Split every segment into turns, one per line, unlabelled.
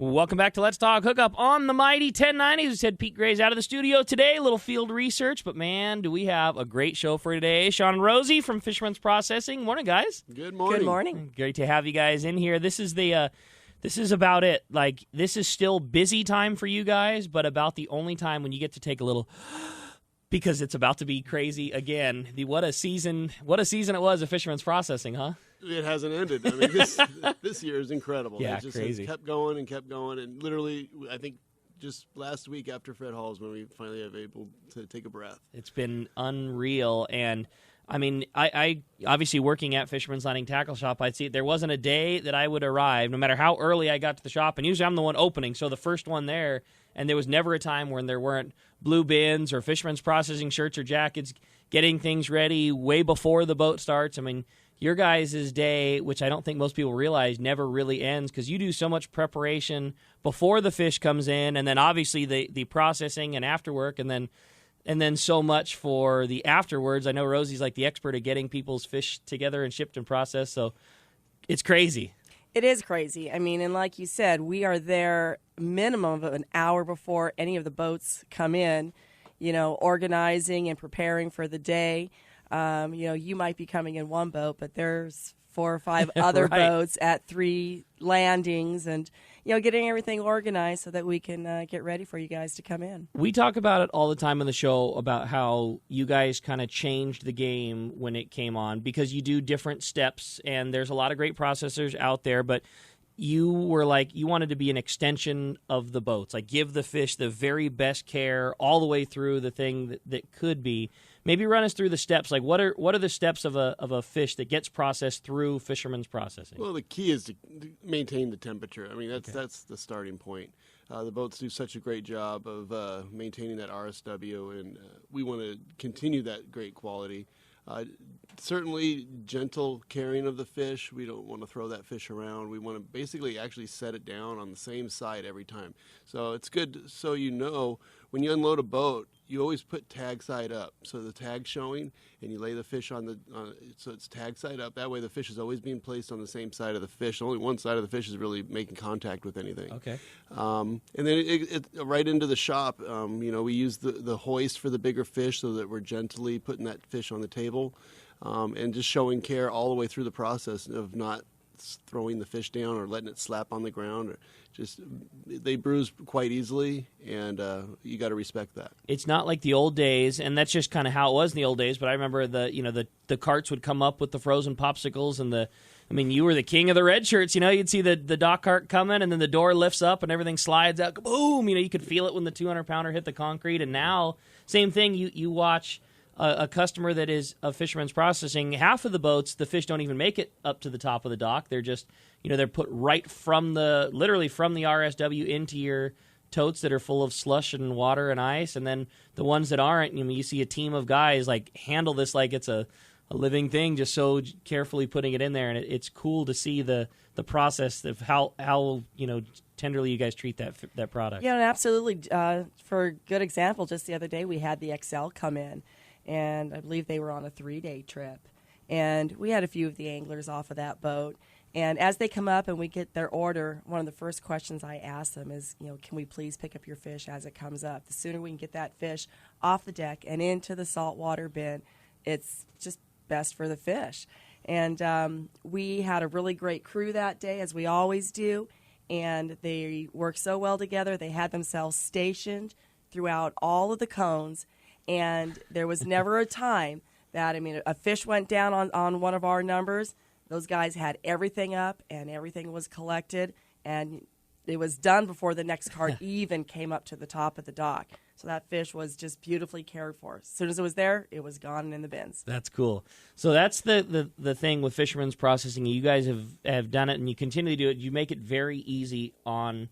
Welcome back to Let's Talk Hookup on the Mighty 1090. We said Pete Gray's out of the studio today, a little field research, but man, do we have a great show for today. Sean and Rosie from Fisherman's Processing. Morning, guys.
Good morning.
Good morning.
Great to have you guys in here. This is about it. Like, this is still busy time for you guys, but about the only time when you get to take a little, because it's about to be crazy again. What a season it was of Fisherman's Processing, huh?
It hasn't ended. I mean, this year is incredible.
Yeah,
it just
crazy.
kept going, and literally, I think just last week after Fred Hall's when we finally have able to take a breath.
It's been unreal, and I mean, I obviously working at Fisherman's Landing Tackle Shop, I'd see there wasn't a day that I would arrive, no matter how early I got to the shop, and usually I'm the one opening, so the first one there, and there was never a time when there weren't blue bins or Fisherman's Processing shirts or jackets getting things ready way before the boat starts. I mean, your guys' day, which I don't think most people realize, never really ends because you do so much preparation before the fish comes in, and then obviously the processing and after work, and then so much for the afterwards. I know Rosie's like the expert at getting people's fish together and shipped and processed, so it's crazy.
It is crazy. I mean, and like you said, we are there minimum of an hour before any of the boats come in, organizing and preparing for the day. You might be coming in one boat, but there's 4 or 5 other
right.
boats at 3 landings and, getting everything organized so that we can get ready for you guys to come in.
We talk about it all the time on the show about how you guys kind of changed the game when it came on because you do different steps, and there's a lot of great processors out there, but you were like, you wanted to be an extension of the boats, like give the fish the very best care all the way through the thing that could be. Maybe run us through the steps. Like, what are the steps of a fish that gets processed through Fisherman's Processing?
Well, the key is to maintain the temperature. I mean, that's the starting point. The boats do such a great job of maintaining that RSW, and we want to continue that great quality. Certainly gentle caring of the fish. We don't want to throw that fish around. We want to basically actually set it down on the same side every time. So it's good so when you unload a boat, you always put tag side up. So the tag's showing, and you lay the fish so it's tag side up. That way the fish is always being placed on the same side of the fish. Only one side of the fish is really making contact with anything.
Okay.
And then it right into the shop, we use the hoist for the bigger fish so that we're gently putting that fish on the table and just showing care all the way through the process of not throwing the fish down or letting it slap on the ground. Or they bruise quite easily, and you got to respect that. It's
not like the old days, and that's just kind of how it was in the old days. But I remember the carts would come up with the frozen popsicles, and you were the king of the red shirts. You'd see the dock cart coming, and then the door lifts up, and everything slides out. Boom! You could feel it when the 200-pounder hit the concrete. And now, same thing. You watch a customer that is of Fisherman's Processing. Half of the boats, the fish don't even make it up to the top of the dock. They're just, they're put right literally from the RSW into your totes that are full of slush and water and ice. And then the ones that aren't, you see a team of guys like handle this like it's a living thing, just so carefully putting it in there. And it's cool to see the process of how tenderly you guys treat that product.
Yeah, and absolutely. For a good example, just the other day we had the XL come in, and I believe they were on a 3-day trip. And we had a few of the anglers off of that boat. And as they come up and we get their order, one of the first questions I ask them is, can we please pick up your fish as it comes up? The sooner we can get that fish off the deck and into the saltwater bin, it's just best for the fish. And we had a really great crew that day, as we always do, and they worked so well together. They had themselves stationed throughout all of the cones, and there was never a time that, a fish went down on one of our numbers. Those guys had everything up, and everything was collected, and it was done before the next cart even came up to the top of the dock. So that fish was just beautifully cared for. As soon as it was there, it was gone and in the bins.
That's cool. So that's the thing with Fisherman's Processing. You guys have done it, and you continue to do it. You make it very easy on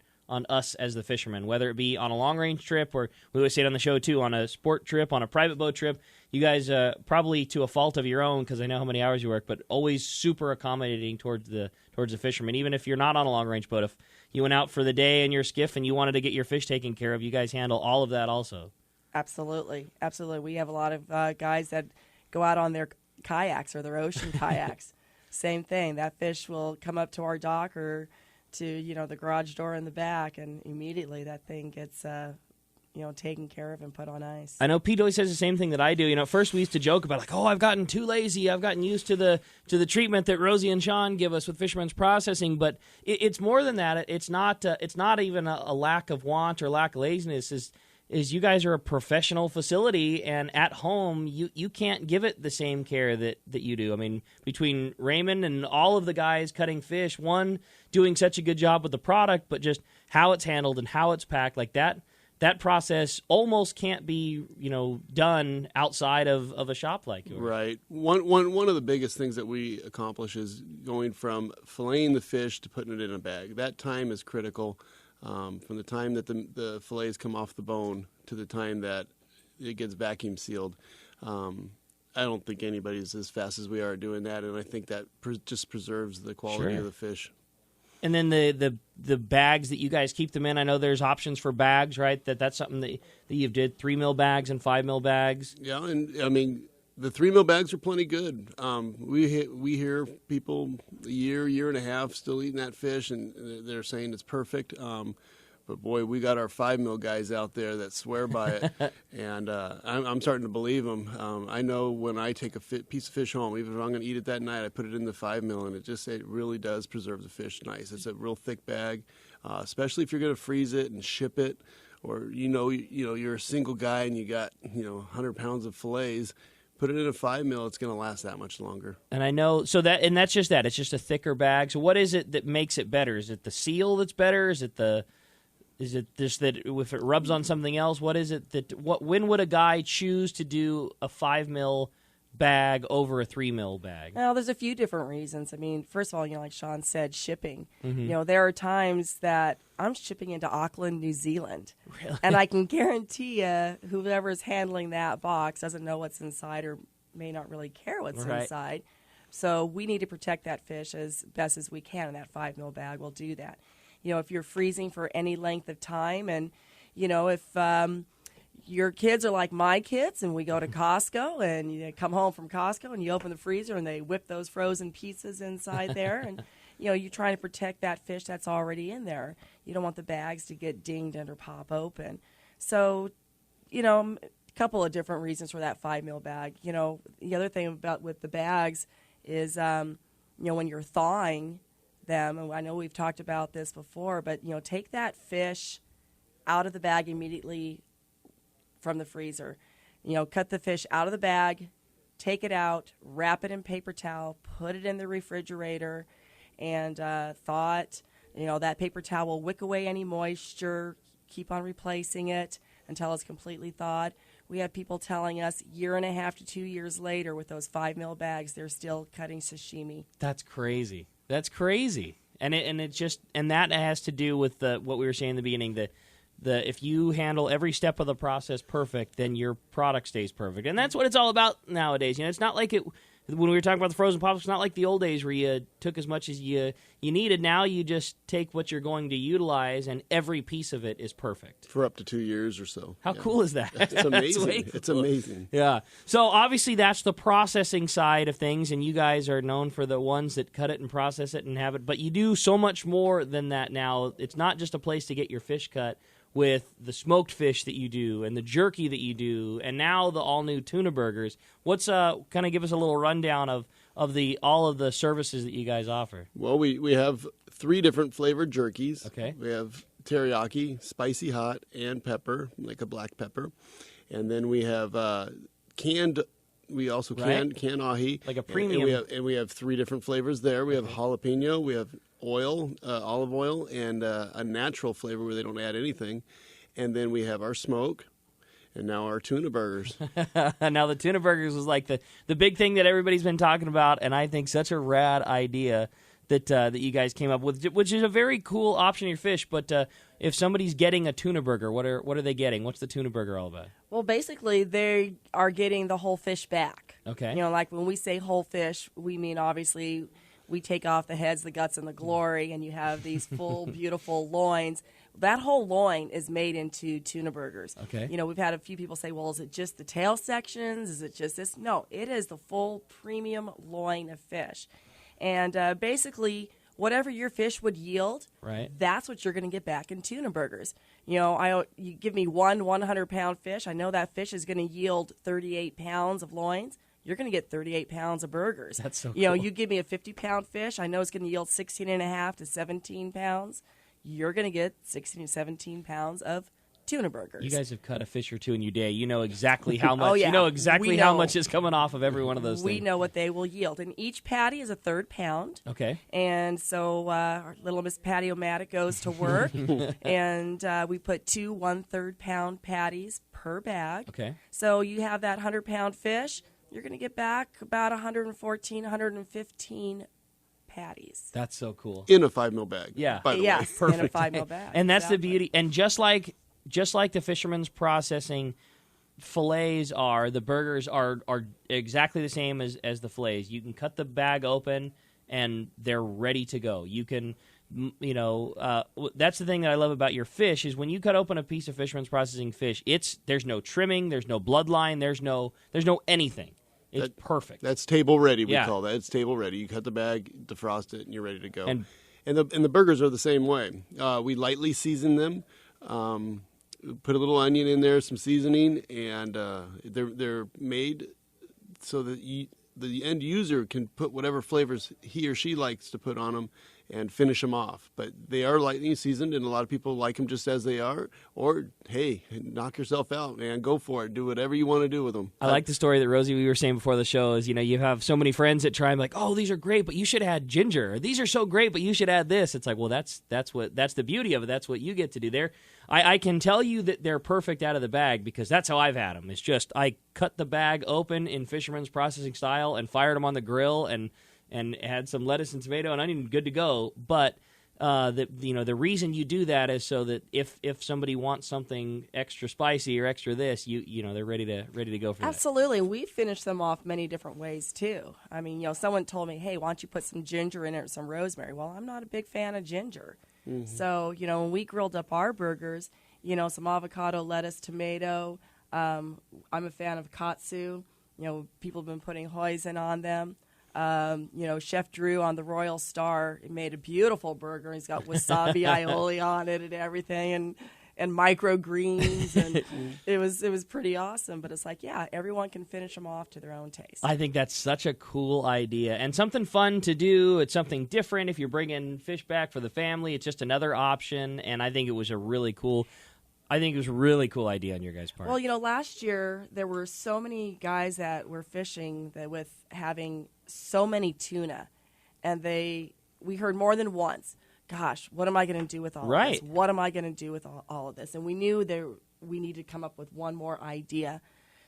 us as the fishermen, whether it be on a long-range trip, or we always say it on the show too, on a sport trip, on a private boat trip. You guys, probably to a fault of your own, because I know how many hours you work, but always super accommodating towards the fishermen. Even if you're not on a long-range boat, if you went out for the day in your skiff and you wanted to get your fish taken care of, you guys handle all of that also.
Absolutely. We have a lot of guys that go out on their kayaks or their ocean kayaks. Same thing. That fish will come up to our dock, or to the garage door in the back, and immediately that thing gets taken care of and put on ice.
I know Pete always says the same thing that I do. At first we used to joke about like, oh, I've gotten too lazy. I've gotten used to the treatment that Rosie and Sean give us with Fisherman's processing. But it's more than that. It's not even a lack of want or lack of laziness. Is you guys are a professional facility, and at home you can't give it the same care that you do. I mean, between Raymond and all of the guys cutting fish, one doing such a good job with the product, but just how it's handled and how it's packed, like that process almost can't be, done outside of a shop like yours.
Right. One of the biggest things that we accomplish is going from filleting the fish to putting it in a bag. That time is critical. From the time that the fillets come off the bone to the time that it gets vacuum sealed. I don't think anybody's as fast as we are doing that, and I think that just preserves the quality of the fish.
And then the bags that you guys keep them in, I know there's options for bags, right? That's something that you've did, 3 mil bags and 5 mil bags.
Yeah, and I mean, the 3 mil bags are plenty good. We hear people a year and a half still eating that fish, and they're saying it's perfect. But boy, we got our 5 mil guys out there that swear by it, and I'm starting to believe them. I know when I take a piece of fish home, even if I'm going to eat it that night, I put it in the 5 mil, and it really does preserve the fish nice. It's a real thick bag, especially if you're going to freeze it and ship it, or you're a single guy and you got 100 pounds of fillets. Put it in a 5 mil, it's going to last that much longer.
And I know, that's just that. It's just a thicker bag. So what is it that makes it better? Is it the seal that's better? Is it just that if it rubs on something else? What is it when would a guy choose to do a 5 mil bag over a 3 mil bag?
Well, there's a few different reasons. I mean, first of all, like Sean said, shipping.
Mm-hmm.
There are times that I'm shipping into Auckland, New Zealand.
Really?
And I can guarantee you, whoever's handling that box doesn't know what's inside or may not really care what's inside. So we need to protect that fish as best as we can, and that 5 mil bag will do that. If you're freezing for any length of time, and, if your kids are like my kids and we go to Costco and you come home from Costco and you open the freezer and they whip those frozen pizzas inside there, and, you're trying to protect that fish that's already in there. You don't want the bags to get dinged and or pop open. So, a couple of different reasons for that 5 mil bag. The other thing with the bags is, when you're thawing them, and I know we've talked about this before, but take that fish out of the bag immediately from the freezer. Cut the fish out of the bag, take it out, wrap it in paper towel, put it in the refrigerator, and thaw it. That paper towel will wick away any moisture. Keep on replacing it until it's completely thawed. We have people telling us 1.5 to 2 years later with those 5 mil bags, they're still cutting sashimi.
That's crazy. That's crazy. And that has to do with what we were saying in the beginning, the if you handle every step of the process perfect, then your product stays perfect. And that's what it's all about nowadays. It's not like when we were talking about the frozen pops, it's not like the old days where you took as much as you needed. Now you just take what you're going to utilize, and every piece of it is perfect.
For up to 2 years or so.
How cool is that?
It's amazing.
Cool.
It's amazing.
Yeah. So obviously that's the processing side of things, and you guys are known for the ones that cut it and process it and have it. But you do so much more than that now. It's not just a place to get your fish cut. With the smoked fish that you do and the jerky that you do, and now the all-new tuna burgers. What's kind of give us a little rundown of all of the services that you guys offer?
Well, we have 3 different flavored jerkies.
Okay.
We have teriyaki, spicy hot, and pepper, like a black pepper. And then we have canned. We also can ahi,
like a premium.
And we have 3 different flavors there. We have jalapeno. We have oil, olive oil, and a natural flavor where they don't add anything. And then we have our smoke, and now our tuna burgers.
Now the tuna burgers was like the big thing that everybody's been talking about, and I think such a rad idea that you guys came up with, which is a very cool option in your fish. But if somebody's getting a tuna burger, what are they getting? What's the tuna burger all about?
Well, basically, they are getting the whole fish back.
Okay.
Like when we say whole fish, we mean obviously we take off the heads, the guts, and the glory, and you have these full, beautiful loins. That whole loin is made into tuna burgers.
Okay.
We've had a few people say, well, is it just the tail sections? Is it just this? No, it is the full premium loin of fish. And basically whatever your fish would yield,
Right.
that's what you're going to get back in tuna burgers. You give me one 100-pound fish. I know that fish is going to yield 38 pounds of loins. You're going to get 38 pounds of burgers.
That's so
You know,
cool.
you give me a 50-pound fish. I know it's going to yield 16 and a half to 17 pounds. You're going to get 16 to 17 pounds of tuna burgers.
You guys have cut a fish or two in your day. You know exactly how much.
Oh, yeah.
You know exactly
We
how
know.
much is coming off of every one of those
We
things.
know what they will yield. And each patty is a third pound.
Okay.
And so our little Miss Patty-O-Matic goes to work. And we put 2 1/3 pound patties per bag.
Okay.
So you have that 100-pound fish. You're going to get back about 114, 115 patties.
That's so cool.
In a 5 mil bag.
Yeah.
By the
Yes,
way.
in a 5-mil bag.
And that's
Exactly.
the beauty. And just like the Fisherman's processing fillets are, the burgers are exactly the same as the fillets. You can cut the bag open and they're ready to go. You can, that's the thing that I love about your fish is when you cut open a piece of Fisherman's processing fish, there's no trimming, there's no bloodline, there's no anything. It's perfect.
That's table ready, we
Yeah.
call that. It's table ready. You cut the bag, defrost it, and you're ready to go.
And-
And the burgers are the same way. We lightly season them, put a little onion in there, some seasoning, and they're made so that the end user can put whatever flavors he or she likes to put on them and finish them off. But they are lightly seasoned, and a lot of people like them just as they are. Or, hey, knock yourself out, man. Go for it. Do whatever you want to do with them.
I like the story that Rosie, we were saying before the show, is you have so many friends that try and like, oh, these are great, but you should add ginger. Or, these are so great, but you should add this. It's like, well, that's the beauty of it. That's what you get to do there. I can tell you that they're perfect out of the bag because that's how I've had them. It's just I cut the bag open in Fisherman's processing style and fired them on the grill and had some lettuce and tomato and onion, good to go. But the reason you do that is so that if somebody wants something extra spicy or extra this, they're ready to go for that.
Absolutely. We finish them off many different ways, too. I mean, someone told me, hey, why don't you put some ginger in it or some rosemary? Well, I'm not a big fan of ginger. Mm-hmm. So, when we grilled up our burgers, some avocado, lettuce, tomato. I'm a fan of katsu. People have been putting hoisin on them. Chef Drew on the Royal Star made a beautiful burger. He's got wasabi aioli on it and everything, and microgreens, and it was pretty awesome. But it's like, yeah, everyone can finish them off to their own taste.
I think that's such a cool idea and something fun to do. It's something different. If you're bringing fish back for the family, it's just another option. And I think it was a really cool idea on your guys' part.
Well, last year there were so many guys that were fishing with having so many tuna, and we heard more than once, gosh, what am I going to do with all of this? What am I going to do with all of this? And we knew we needed to come up with one more idea.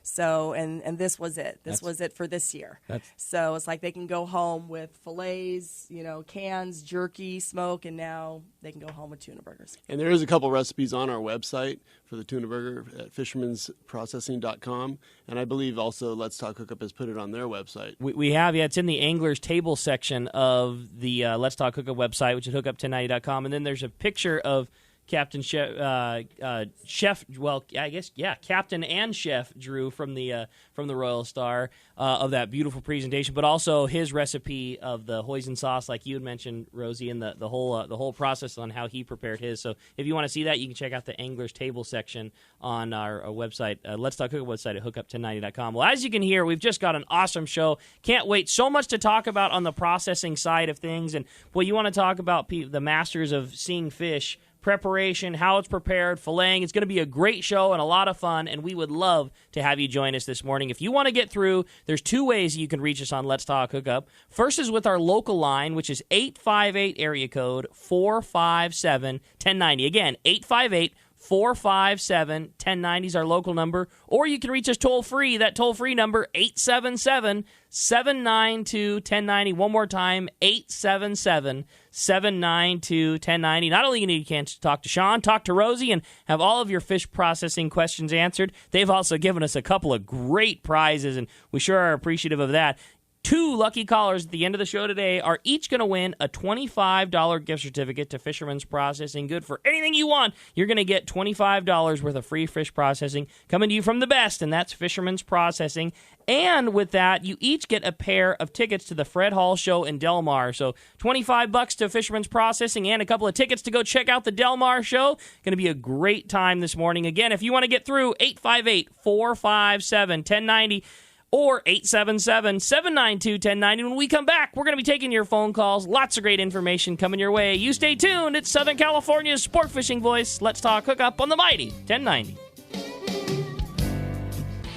So, and this was it. This was it for this year. So it's like they can go home with fillets, cans, jerky, smoke, and now they can go home with tuna burgers.
And there is a couple recipes on our website for the tuna burger at fishermansprocessing.com. And I believe also Let's Talk Hookup has put it on their website.
We have, it's in the Angler's Table section of the Let's Talk Hookup website, which is hookup1090.com. And then there's a picture of Captain Chef, well, I guess, yeah, Captain and Chef Drew from the Royal Star of that beautiful presentation, but also his recipe of the hoisin sauce, like you had mentioned, Rosie, and the whole process on how he prepared his. So if you want to see that, you can check out the Angler's Table section on our website, Let's Talk Hookup website at hookup1090.com. Well, as you can hear, we've just got an awesome show. Can't wait. So much to talk about on the processing side of things, and well, you want to talk about the masters of seeing fish. Preparation, how it's prepared, filleting. It's going to be a great show and a lot of fun, and we would love to have you join us this morning. If you want to get through, there's two ways you can reach us on Let's Talk Hookup. First is with our local line, which is 858 area code 457-1090. Again, 858-457-1090 is our local number, or you can reach us toll-free. That toll-free number, 877-792-1090. One more time, 877-792-1090. Not only do you need to talk to Sean, talk to Rosie, and have all of your fish processing questions answered, they've also given us a couple of great prizes, and we sure are appreciative of that. 2 lucky callers at the end of the show today are each going to win a $25 gift certificate to Fisherman's Processing. Good for anything you want. You're going to get $25 worth of free fish processing coming to you from the best, and that's Fisherman's Processing. And with that, you each get a pair of tickets to the Fred Hall Show in Del Mar. So $25 to Fisherman's Processing and a couple of tickets to go check out the Del Mar Show. Going to be a great time this morning. Again, if you want to get through, 858-457-1090 or 877-792-1090. When we come back, we're going to be taking your phone calls. Lots of great information coming your way. You stay tuned. It's Southern California's sport fishing voice. Let's Talk Hookup on the mighty 1090.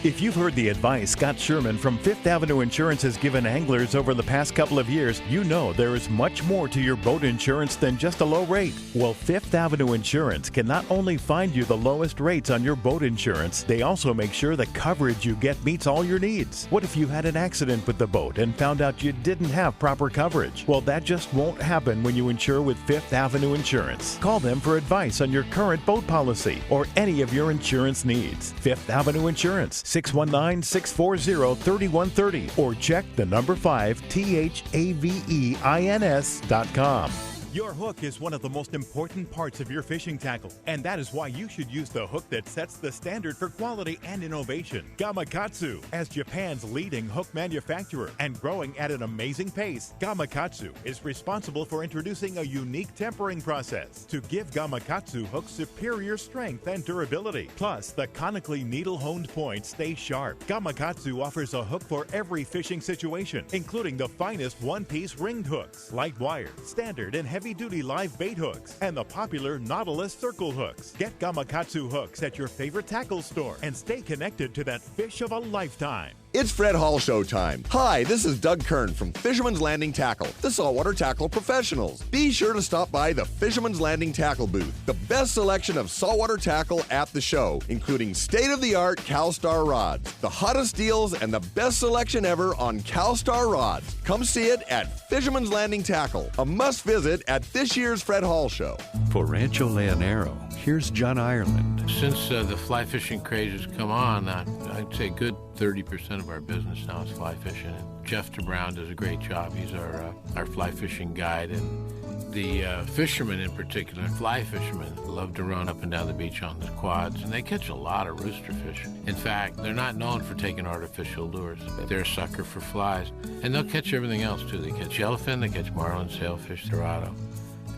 If you've heard the advice Scott Sherman from Fifth Avenue Insurance has given anglers over the past couple of years, you know there is much more to your boat insurance than just a low rate. Well, Fifth Avenue Insurance can not only find you the lowest rates on your boat insurance, they also make sure the coverage you get meets all your needs. What if you had an accident with the boat and found out you didn't have proper coverage? Well, that just won't happen when you insure with Fifth Avenue Insurance. Call them for advice on your current boat policy or any of your insurance needs. Fifth Avenue Insurance, 619-640-3130, or check the number 5 THAVEINS.com. Your hook is one of the most important parts of your fishing tackle, and that is why you should use the hook that sets the standard for quality and innovation. Gamakatsu. As Japan's leading hook manufacturer and growing at an amazing pace, Gamakatsu is responsible for introducing a unique tempering process to give Gamakatsu hooks superior strength and durability. Plus, the conically needle-honed points stay sharp. Gamakatsu offers a hook for every fishing situation, including the finest one-piece ringed hooks, light wire, standard and heavy-duty live bait hooks, and the popular Nautilus circle hooks. Get Gamakatsu hooks at your favorite tackle store and stay connected to that fish of a lifetime.
It's Fred Hall Show time. Hi, this is Doug Kern from Fisherman's Landing Tackle, the saltwater tackle professionals. Be sure to stop by the Fisherman's Landing Tackle booth, the best selection of saltwater tackle at the show, including state-of-the-art CalStar rods, the hottest deals, and the best selection ever on CalStar rods. Come see it at Fisherman's Landing Tackle, a must-visit at this year's Fred Hall Show.
For Rancho Leonero, here's John Ireland.
Since the fly fishing craze has come on, I'd say good 30% of our business now is fly fishing. And Jeff DeBrown does a great job. He's our fly fishing guide. And the fishermen in particular, fly fishermen, love to run up and down the beach on the quads, and they catch a lot of rooster fish. In fact, they're not known for taking artificial lures. They're a sucker for flies. And they'll catch everything else, too. They catch yellowfin, they catch marlin, sailfish, dorado.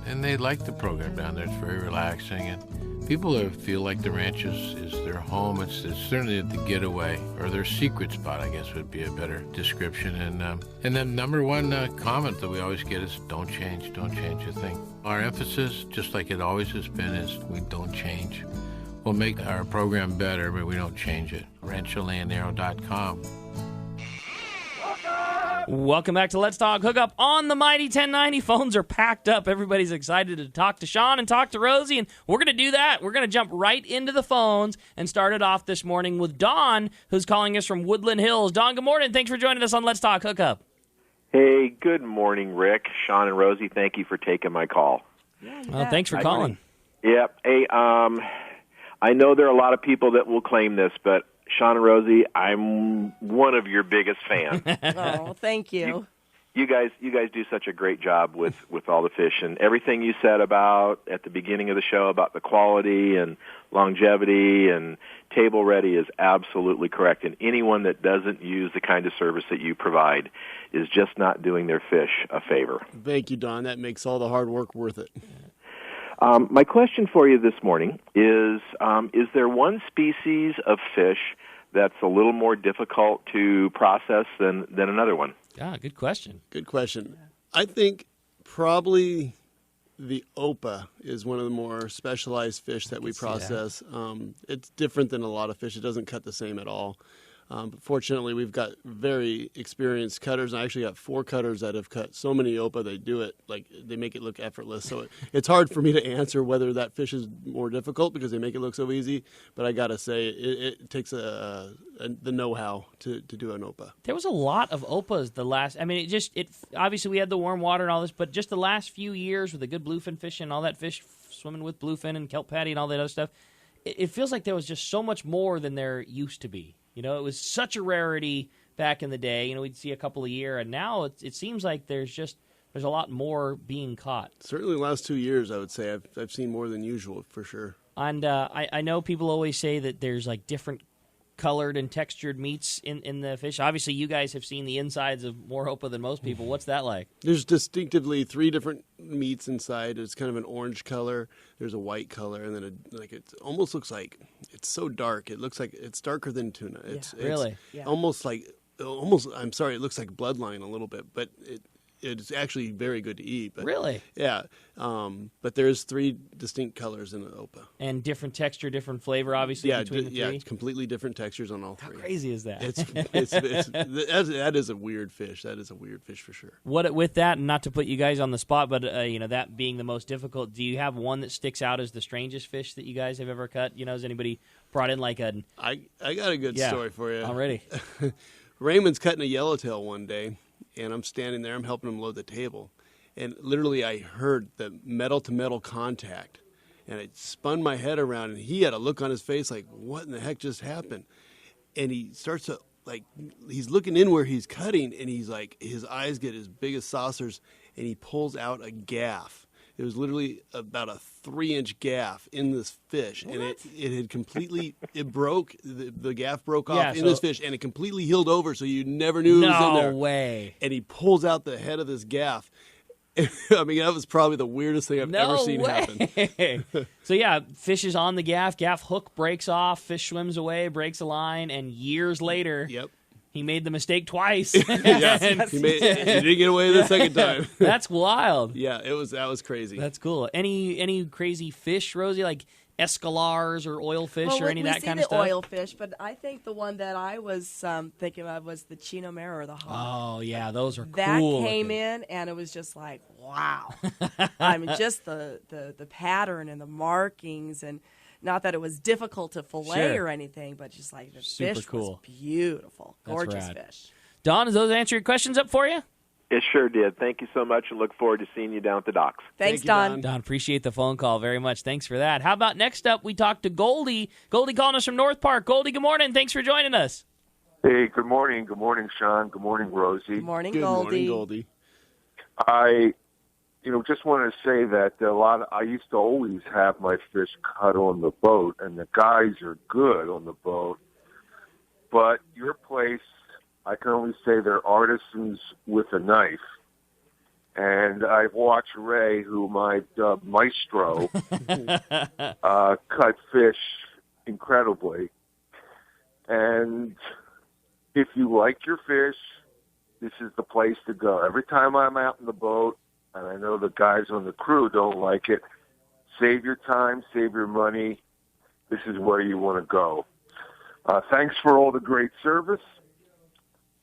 And they like the program down there. It's very relaxing. And people who feel like the ranch is their home. It's certainly the getaway, or their secret spot, I guess would be a better description. And the number one comment that we always get is, don't change a thing. Our emphasis, just like it always has been, is we don't change. We'll make our program better, but we don't change it. RanchoLeonero.com.
Welcome back to Let's Talk Hookup on the mighty 1090. Phones are packed up. Everybody's excited to talk to Sean and talk to Rosie, and we're going to do that. We're going to jump right into the phones and start it off this morning with Don, who's calling us from Woodland Hills. Don, good morning. Thanks for joining us on Let's Talk Hookup.
Hey, good morning, Rick, Sean, and Rosie. Thank you for taking my call.
Well, thanks for calling.
Yep. Hey, I know there are a lot of people that will claim this, but Sean and Rosie, I'm one of your biggest fans.
Oh, thank you.
You guys do such a great job with all the fish, and everything you said about at the beginning of the show about the quality and longevity and table ready is absolutely correct. And anyone that doesn't use the kind of service that you provide is just not doing their fish a favor.
Thank you, Don. That makes all the hard work worth it.
My question for you this morning is there one species of fish that's a little more difficult to process than another one?
Ah, good question.
Good question. I think probably the Opa is one of the more specialized fish that we process. It's different than a lot of fish. It doesn't cut the same at all. But fortunately, we've got very experienced cutters. I actually got 4 cutters that have cut so many Opa, they do it, like they make it look effortless. So it's hard for me to answer whether that fish is more difficult because they make it look so easy. But I got to say, it takes the know-how to do an Opa.
There was a lot of Opas obviously we had the warm water and all this, but just the last few years with the good bluefin fishing and all that fish swimming with bluefin and kelp patty and all that other stuff, it feels like there was just so much more than there used to be. You know, it was such a rarity back in the day. We'd see a couple a year, and now it seems like there's a lot more being caught.
Certainly the last 2 years, I would say, I've seen more than usual, for sure.
And I know people always say that there's like different colored and textured meats in the fish. Obviously, you guys have seen the insides of Morehopa than most people. What's that like?
There's distinctively 3 different meats inside. It's kind of an orange color. There's a white color, and then it almost looks like it's so dark. It looks like it's darker than tuna. It's
really?
Yeah.
almost. I'm sorry. It looks like bloodline a little bit, but it's actually very good to eat. But,
Really?
Yeah. But there's 3 distinct colors in the OPA.
And different texture, different flavor, obviously, between the 3?
Yeah, it's completely different textures on all 3.
How crazy is that?
That is a weird fish. That is a weird fish for sure.
With that, and not to put you guys on the spot, but that being the most difficult, do you have one that sticks out as the strangest fish that you guys have ever cut? Has anybody brought in like a...
I got a good story for you.
Already.
Raymond's cutting a yellowtail one day, and I'm standing there. I'm helping him load the table. And literally I heard the metal-to-metal contact, and it spun my head around, and he had a look on his face like, what in the heck just happened? And he starts to, he's looking in where he's cutting, and he's like, his eyes get as big as saucers, and he pulls out a gaff. It was literally about a 3-inch gaff in this fish, and it had completely, it broke, the gaff broke off in this fish, and it completely healed over, so you never knew it was in there.
No way.
And he pulls out the head of this gaff. I mean, that was probably the weirdest thing I've ever seen happen.
So, yeah, fish is on the gaff hook breaks off, fish swims away, breaks a line, and years later, he made the mistake twice.
He didn't get away the second time.
That's wild.
Yeah, that was crazy.
That's cool. Any crazy fish, Rosie, like escalars or oil fish or any of that kind of stuff?
We see the oil fish, but I think the one that I was thinking of was the Chino Mero or the hog.
Oh, yeah, those are
that
cool.
That came in, and it was just like, wow. I mean, just the pattern and the markings, and not that it was difficult to fillet or anything, but just like the fish was beautiful. Gorgeous fish.
Don, does those answer your questions up for you?
It sure did. Thank you so much, and look forward to seeing you down at the docks.
Thanks,
you,
Don.
Don, appreciate the phone call very much. Thanks for that. How about next up, we talk to Goldie. Goldie calling us from North Park. Goldie, good morning. Thanks for joining us.
Hey, good morning. Good morning, Sean. Good morning, Rosie.
Good morning,
Good
Goldie.
morning, Goldie.
I just want to say that I used to always have my fish cut on the boat, and the guys are good on the boat. But your place, I can only say they're artisans with a knife. And I've watched Ray, whom I dubbed Maestro, cut fish incredibly. And if you like your fish, this is the place to go. Every time I'm out in the boat, and I know the guys on the crew don't like it, save your time, save your money. This is where you want to go. Thanks for all the great service.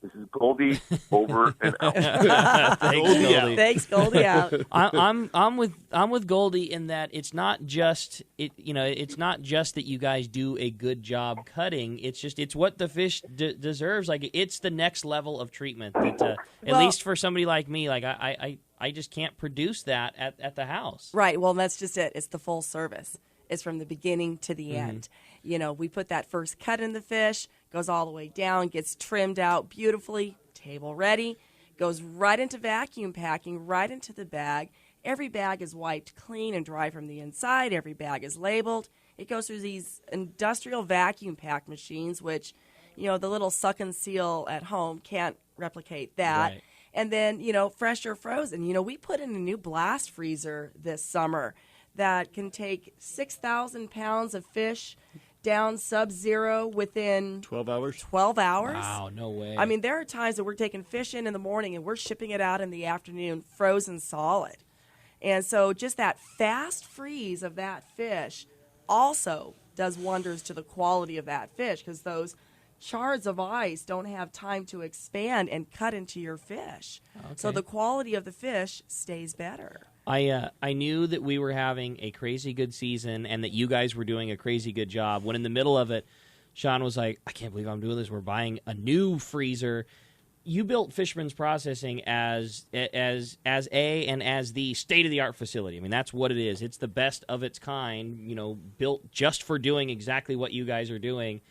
This is Goldie over and out.
Thanks, Goldie.
Thanks, Goldie out.
I'm with Goldie in that it's not just it's not just that you guys do a good job cutting. It's what the fish deserves. Like it's the next level of treatment. That at least for somebody like me, like I just can't produce that at the house.
Right. Well, that's just it. It's the full service. It's from the beginning to the end. We put that first cut in the fish, goes all the way down, gets trimmed out beautifully, table ready, goes right into vacuum packing, right into the bag. Every bag is wiped clean and dry from the inside. Every bag is labeled. It goes through these industrial vacuum pack machines, which, the little suck and seal at home can't replicate that.
Right.
And then, fresh or frozen. We put in a new blast freezer this summer that can take 6,000 pounds of fish down sub-zero within
12 hours?
12 hours.
Wow, no way.
I mean, there are times that we're taking fish in the morning and we're shipping it out in the afternoon frozen solid. And so just that fast freeze of that fish also does wonders to the quality of that fish because those shards of ice don't have time to expand and cut into your fish. Okay. So the quality of the fish stays better.
I knew that we were having a crazy good season and that you guys were doing a crazy good job. When in the middle of it, Sean was like, I can't believe I'm doing this. We're buying a new freezer. You built Fisherman's Processing as the state-of-the-art facility. I mean, that's what it is. It's the best of its kind, built just for doing exactly what you guys are doing.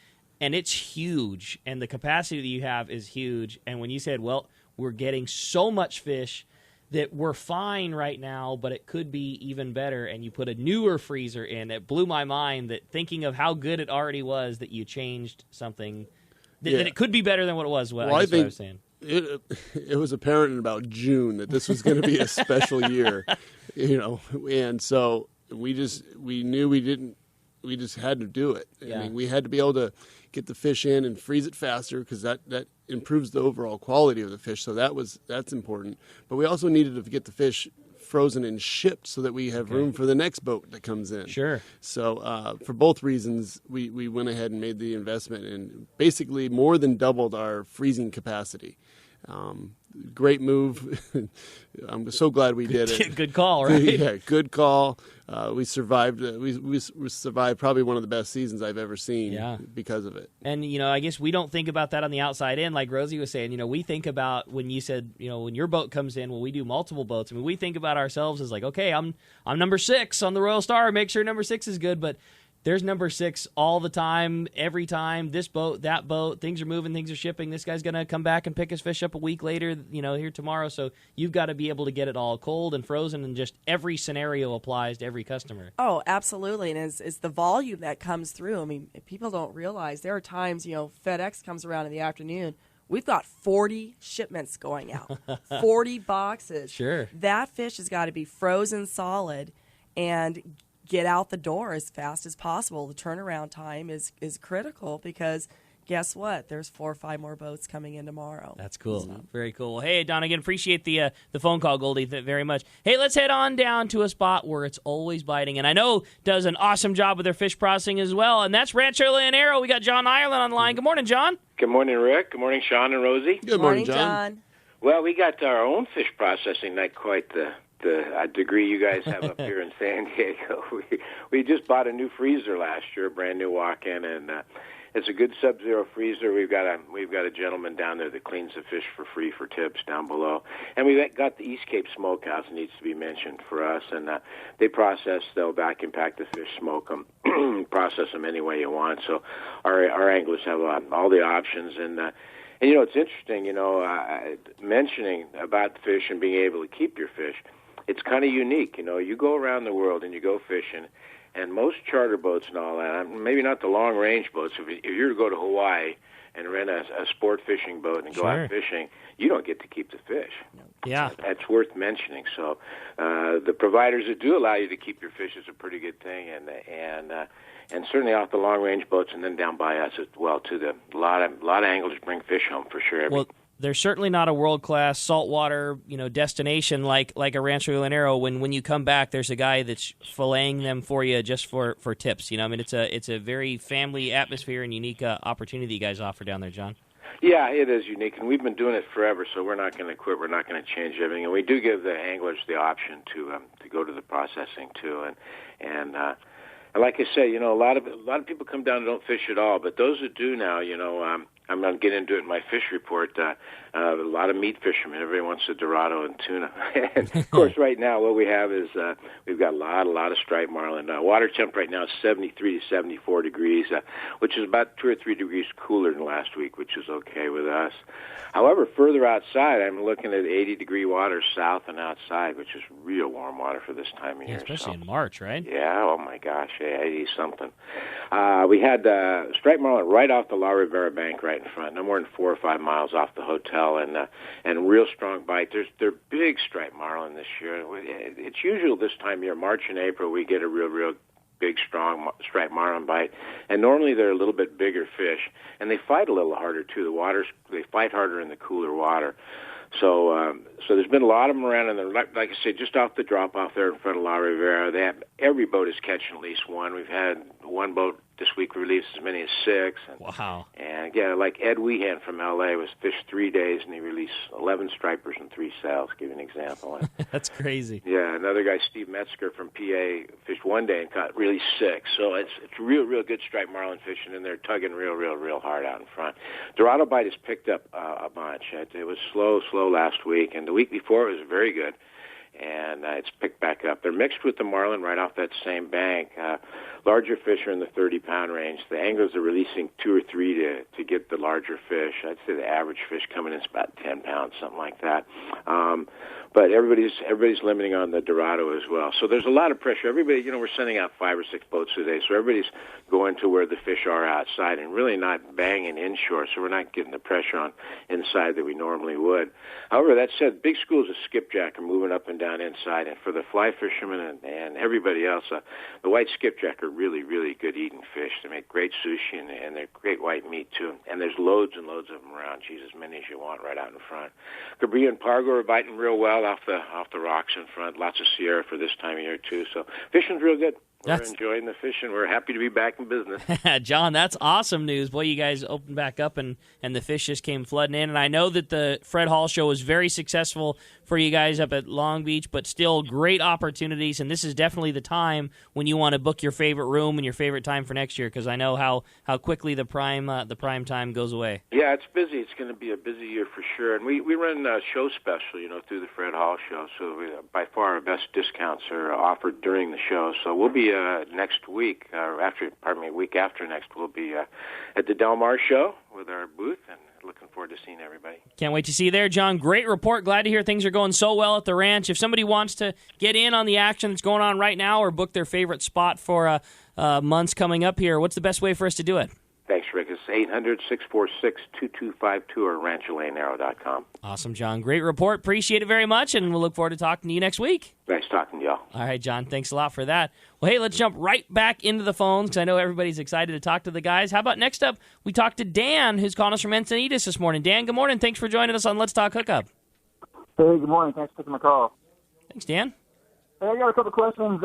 and it's huge, and the capacity that you have is huge. And when you said, well, we're getting so much fish that we're fine right now, but it could be even better, and you put a newer freezer in, it blew my mind that thinking of how good it already was that you changed something, that it could be better than what it was. I think what I was saying.
It was apparent in about June that this was going to be a special year, and so we just had to do it.
Yeah.
I mean, we had to be able to get the fish in and freeze it faster because that improves the overall quality of the fish. So that's important. But we also needed to get the fish frozen and shipped so that we have room for the next boat that comes in.
Sure.
So for both reasons, we went ahead and made the investment and basically more than doubled our freezing capacity. Great move. I'm so glad we did it.
Good call, right?
Yeah, good call. We survived. We survived probably one of the best seasons I've ever seen because of it.
And, I guess we don't think about that on the outside in. Like Rosie was saying, we think about when you said, when your boat comes in, well, we do multiple boats. I mean, we think about ourselves as like, okay, I'm number 6 on the Royal Star. Make sure number 6 is good. But there's number 6 all the time, every time. This boat, that boat, things are moving, things are shipping. This guy's going to come back and pick his fish up a week later, here tomorrow. So you've got to be able to get it all cold and frozen, and just every scenario applies to every customer.
Oh, absolutely. And it's the volume that comes through. I mean, people don't realize there are times, FedEx comes around in the afternoon. We've got 40 shipments going out, 40 boxes.
Sure.
That fish has got to be frozen solid and get out the door as fast as possible. The turnaround time is critical because guess what? There's 4 or 5 more boats coming in tomorrow.
That's cool. So. Very cool. Well, hey, Don, again, appreciate the phone call, Goldie, very much. Hey, let's head on down to a spot where it's always biting, and I know does an awesome job with their fish processing as well, and that's Rancho Leonero. We got John Ireland on the line. Good morning, John.
Good morning, Rick. Good morning, Sean and Rosie.
Good morning, John.
Well, we got our own fish processing, not quite the degree you guys have up here in San Diego. We just bought a new freezer last year, a brand new walk-in, and it's a good sub-zero freezer. We've got a gentleman down there that cleans the fish for free for tips down below, and we got the East Cape Smokehouse, needs to be mentioned for us, and they process, they'll vacuum pack the fish, smoke them, process them any way you want. So our anglers have all the options, and it's interesting, mentioning about fish and being able to keep your fish. It's kind of unique, You go around the world and you go fishing, and most charter boats and all that, maybe not the long-range boats. If you were to go to Hawaii and rent a sport fishing boat and go out fishing, you don't get to keep the fish.
Yeah.
That's worth mentioning. So the providers that do allow you to keep your fish is a pretty good thing, and certainly off the long-range boats and then down by us as well, too. A lot of anglers bring fish home for sure.
Well, there's certainly not a world-class saltwater, destination like a Rancho Leonero. When you come back, there's a guy that's filleting them for you just for tips. It's a very family atmosphere and unique opportunity you guys offer down there, John.
Yeah, it is unique, and we've been doing it forever, so we're not going to quit. We're not going to change everything, and we do give the anglers the option to go to the processing too, and like I say, a lot of people come down and don't fish at all, but those that do now, I'm going to get into it in my fish report. A lot of meat fishermen. Everybody wants a Dorado and tuna. And of course, right now, what we have is we've got a lot of striped marlin. Water temp right now is 73 to 74 degrees, which is about 2 or 3 degrees cooler than last week, which is okay with us. However, further outside, I'm looking at 80-degree water south and outside, which is real warm water for this time of year.
Especially in March, right?
Yeah, oh my gosh, 80-something. We had striped marlin right off the La Rivera bank right in front, no more than 4 or 5 miles off the hotel, and real strong bite. They're big striped marlin this year. It's usual this time of year, March and April, we get a real big, strong striped marlin bite, and normally they're a little bit bigger fish, and they fight a little harder too. They fight harder in the cooler water. So there's been a lot of them around, and like I said, just off the drop-off there in front of La Rivera, every boat is catching at least one. We've had one boat this week release as many as 6.
Wow.
And again, like Ed Weehan from L.A. was fished 3 days, and he released 11 stripers and 3 sails, give you an example.
That's crazy.
Yeah, another guy, Steve Metzger from PA, fished 1 day and caught really 6. So it's real good striped marlin fishing, and they're tugging real hard out in front. Dorado bite has picked up a bunch. It was slow last week, and the week before it was very good. And it's picked back up. They're mixed with the marlin right off that same bank. larger fish are in the 30-pound range. The anglers are releasing 2 or 3 to get the larger fish. I'd say the average fish coming in is about 10 pounds, something like that. But everybody's limiting on the Dorado as well. So there's a lot of pressure. Everybody, we're sending out 5 or 6 boats a day, so everybody's going to where the fish are outside and really not banging inshore, so we're not getting the pressure on inside that we normally would. However, that said, big schools of skipjack are moving up and down inside, and for the fly fishermen and everybody else, the white skipjack are really, really good eating fish. They make great sushi, and they're great white meat, too. And there's loads and loads of them around. Geez, as many as you want right out in front. Cabrillo and Pargo are biting real well off the rocks in front. Lots of Sierra for this time of year, too. So fishing's real good. We're enjoying the fishing. We're happy to be back in business.
John, that's awesome news. Boy, you guys opened back up and the fish just came flooding in. And I know that the Fred Hall show was very successful for you guys up at Long Beach, but still great opportunities. And this is definitely the time when you want to book your favorite room and your favorite time for next year, because I know how quickly the prime time goes away.
Yeah, it's busy. It's going to be a busy year for sure. And we run a show special, through the Fred Hall show. So by far our best discounts are offered during the show. So we'll be next week, week after next, we'll be at the Del Mar show with our booth, and looking forward to seeing everybody.
Can't wait to see you there, John. Great report. Glad to hear things are going so well at the ranch. If somebody wants to get in on the action that's going on right now or book their favorite spot for months coming up here, what's the best way for us to do it?
Thanks, Rick. It's 800-646-2252 or rancholanero.com.
Awesome, John. Great report. Appreciate it very much, and we'll look forward to talking to you next week.
Nice talking to y'all.
All right, John. Thanks a lot for that. Well, hey, let's jump right back into the phones because I know everybody's excited to talk to the guys. How about next up, we talk to Dan, who's calling us from Encinitas this morning. Dan, good morning. Thanks for joining us on Let's Talk Hookup.
Hey, good morning. Thanks for taking my call.
Thanks, Dan.
Hey, I got a couple questions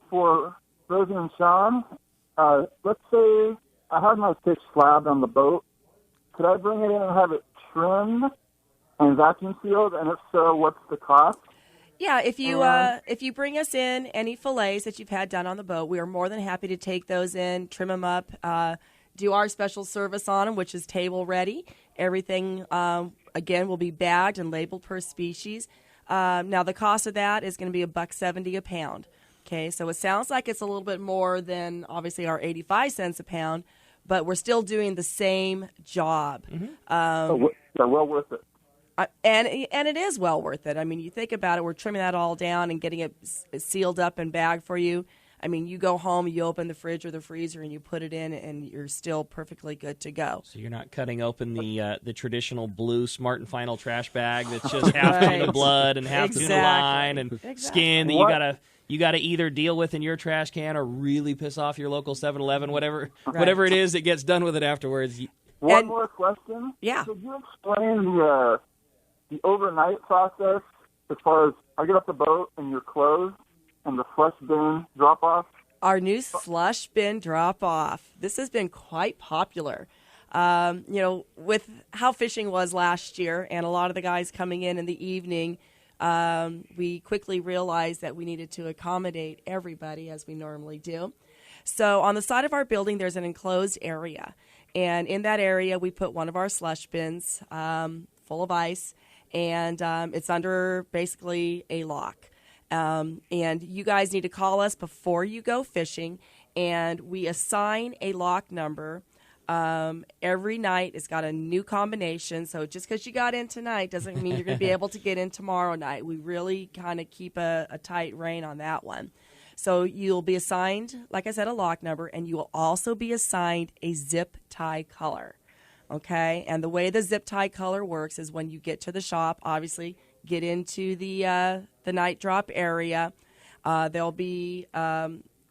for Rosie and Sean. Let's say I have my fish slabbed on the boat. Could I bring it in and have it trimmed and vacuum sealed? And if so, what's the cost?
Yeah, if you bring us in any fillets that you've had done on the boat, we are more than happy to take those in, trim them up, do our special service on them, which is table ready. Everything, again, will be bagged and labeled per species. Now, the cost of that is going to be $1.70 a pound. Okay, so it sounds like it's a little bit more than, obviously, our 85 cents a pound, but we're still doing the same job.
Mm-hmm. So well worth it.
And it is well worth it. I mean, you think about it, we're trimming that all down and getting it sealed up and bagged for you. I mean, you go home, you open the fridge or the freezer, and you put it in, and you're still perfectly good to go.
So you're not cutting open the traditional blue Smart and Final trash bag that's just half tuna blood and half tuna line and skin that you gotta either deal with in your trash can or really piss off your local 7-Eleven, whatever it is that gets done with it afterwards.
One more question.
Yeah.
Could you explain the overnight process as far as I get off the boat and you're closed and the slush bin drop-off?
Our new slush bin drop-off. This has been quite popular. With how fishing was last year and a lot of the guys coming in the evening, we quickly realized that we needed to accommodate everybody as we normally do. So on the side of our building, there's an enclosed area. And in that area, we put one of our slush bins full of ice, and it's under basically a lock. And you guys need to call us before you go fishing, and we assign a lock number. Every night it's got a new combination, so just because you got in tonight doesn't mean you're going to be able to get in tomorrow night. We really kind of keep a tight rein on that one. So you'll be assigned, like I said, a lock number, and you will also be assigned a zip tie color. Okay, and the way the zip tie color works is when you get to the shop, obviously get into the night drop area. There'll be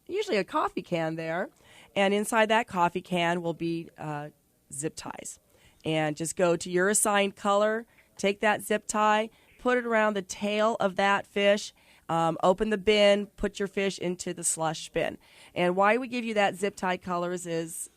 usually a coffee can there, and inside that coffee can will be zip ties. And just go to your assigned color, take that zip tie, put it around the tail of that fish, open the bin, put your fish into the slush bin. And why we give you that zip tie colors is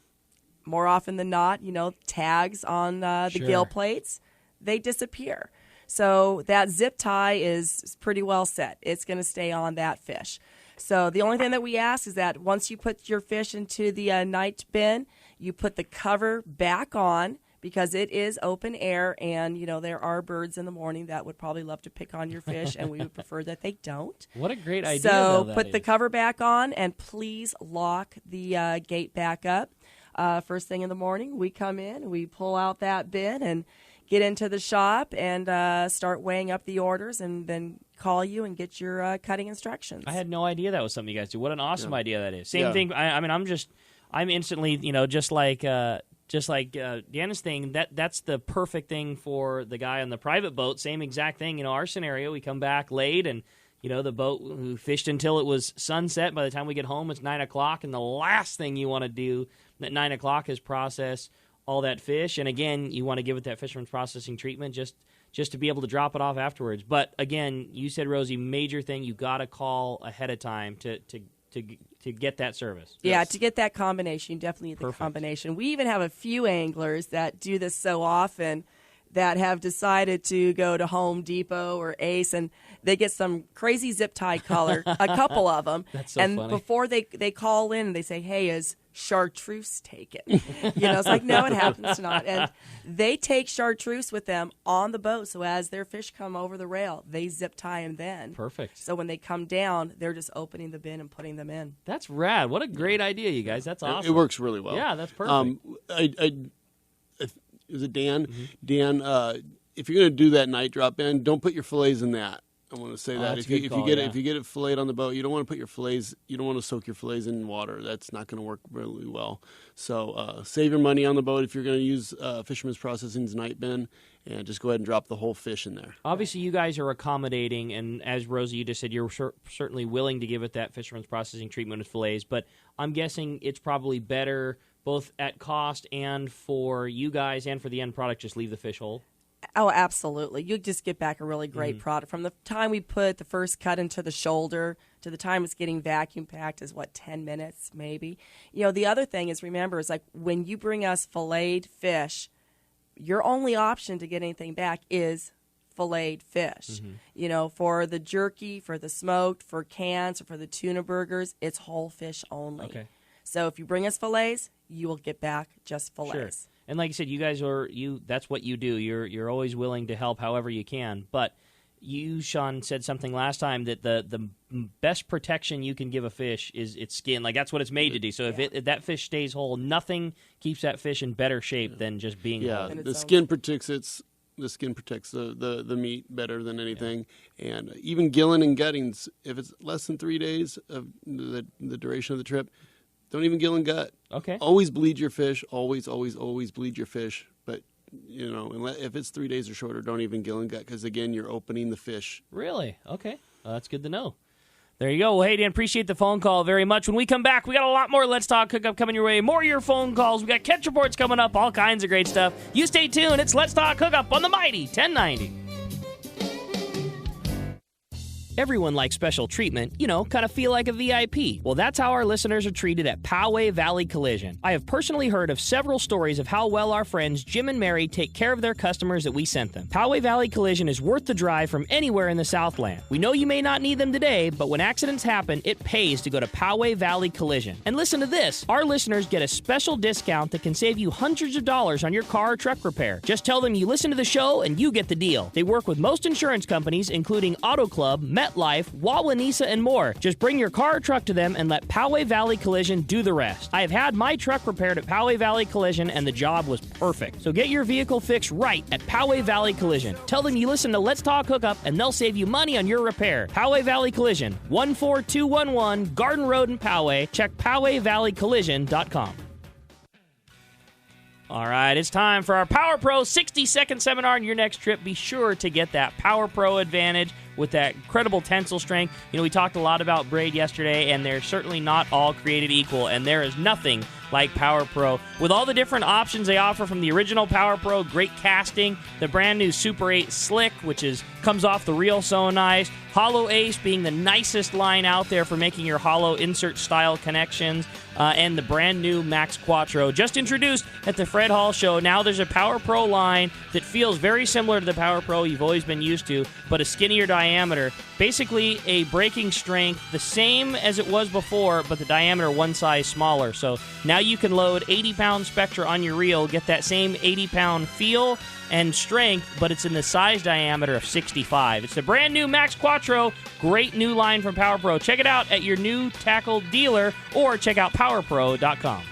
more often than not, tags on the gill plates, they disappear. So that zip tie is pretty well set. It's going to stay on that fish. So the only thing that we ask is that once you put your fish into the night bin, you put the cover back on because it is open air, and, there are birds in the morning that would probably love to pick on your fish, and we would prefer that they don't.
What a great idea,
So
though,
put the cover back on, and please lock the gate back up. First thing in the morning, we come in, we pull out that bin and get into the shop and start weighing up the orders, and then call you and get your cutting instructions.
I had no idea that was something you guys do. What an awesome idea that is. Same thing. I'm instantly, just like Deanna's thing, that's the perfect thing for the guy on the private boat. Same exact thing. Our scenario, we come back late, and the boat, we fished until it was sunset. By the time we get home, it's 9 o'clock, and the last thing you want to do at 9 o'clock is process all that fish. And again, you want to give it that fisherman's processing treatment just to be able to drop it off afterwards. But again, you said, Rosie, major thing, you got to call ahead of time to get that service.
Yeah,
Yes.
to get that combination, you definitely need the combination. We even have a few anglers that do this so often that have decided to go to Home Depot or Ace, and they get some crazy zip tie color, a couple of them.
That's so
and
funny.
before they call in, and they say, hey, is chartreuse taken? It's like, no, it happens not. And they take chartreuse with them on the boat, so as their fish come over the rail, they zip tie them then.
Perfect.
So when they come down, they're just opening the bin and putting them in.
That's rad. What a great idea, you guys. That's awesome.
It works really well.
Yeah, that's perfect.
Is it Dan? Dan, if you're going to do that night drop in, don't put your fillets in that. I want to say that
that's
if
a
you
good
if
call,
you get
yeah.
it, if you get it filleted on the boat, you don't want to put your fillets. You don't want to soak your fillets in water. That's not going to work really well. So save your money on the boat if you're going to use Fisherman's Processing's night bin, and just go ahead and drop the whole fish in there.
Obviously, you guys are accommodating, and as Rosie, you just said, you're certainly willing to give it that fisherman's processing treatment with fillets, but I'm guessing it's probably better both at cost and for you guys and for the end product, just leave the fish whole.
Oh, absolutely. You just get back a really great product. From the time we put the first cut into the shoulder to the time it's getting vacuum packed is, 10 minutes maybe? The other thing is, remember, is like when you bring us filleted fish, your only option to get anything back is filleted fish. For the jerky, for the smoked, for cans, or for the tuna burgers, it's whole fish only.
Okay.
So if you bring us fillets, you will get back just fillets.
Sure. And like you said, you guys that's what you do. You're always willing to help however you can. But you, Sean, said something last time that the best protection you can give a fish is its skin. Like, that's what it's made to do. So if that fish stays whole, nothing keeps that fish in better shape than just being whole.
The skin protects the meat better than anything. And even gilling and guttings, if it's less than 3 days of the duration of the trip, don't even gill and gut.
Okay.
Always bleed your fish. Always, always, always bleed your fish. But, if it's 3 days or shorter, don't even gill and gut, because, again, you're opening the fish.
Really? Okay. Well, that's good to know. There you go. Well, hey, Dan, appreciate the phone call very much. When we come back, we got a lot more Let's Talk Hookup coming your way. More of your phone calls. We got catch reports coming up, all kinds of great stuff. You stay tuned. It's Let's Talk Hookup on the mighty 1090. Everyone likes special treatment, kind of feel like a VIP. Well, that's how our listeners are treated at Poway Valley Collision. I have personally heard of several stories of how well our friends Jim and Mary take care of their customers that we sent them. Poway Valley Collision is worth the drive from anywhere in the Southland. We know you may not need them today, but when accidents happen, it pays to go to Poway Valley Collision. And listen to this, our listeners get a special discount that can save you hundreds of dollars on your car or truck repair. Just tell them you listen to the show and you get the deal. They work with most insurance companies, including Auto Club, MetLife, Wawanesa, and more. Just bring your car or truck to them and let Poway Valley Collision do the rest. I have had my truck repaired at Poway Valley Collision, and the job was perfect. So get your vehicle fixed right at Poway Valley Collision. Tell them you listen to Let's Talk Hookup, and they'll save you money on your repair. Poway Valley Collision, 14211 Garden Road in Poway. Check PowayValleyCollision.com. All right, it's time for our Power Pro 60-second seminar on your next trip. Be sure to get that Power Pro Advantage with that incredible tensile strength. We talked a lot about braid yesterday, and they're certainly not all created equal, and there is nothing like Power Pro. With all the different options they offer, from the original Power Pro, great casting, the brand new Super 8 Slick, which comes off the reel so nice, Hollow Ace being the nicest line out there for making your hollow insert style connections, and the brand new Max Quattro, just introduced at the Fred Hall Show. Now there's a Power Pro line that feels very similar to the Power Pro you've always been used to, but a skinnier diameter. Basically a braking strength the same as it was before, but the diameter one size smaller. So now you can load 80-pound Spectra on your reel, get that same 80-pound feel and strength, but it's in the size diameter of 65. It's the brand new Max Quattro. Great new line from Power Pro. Check it out at your new tackle dealer or check out powerpro.com.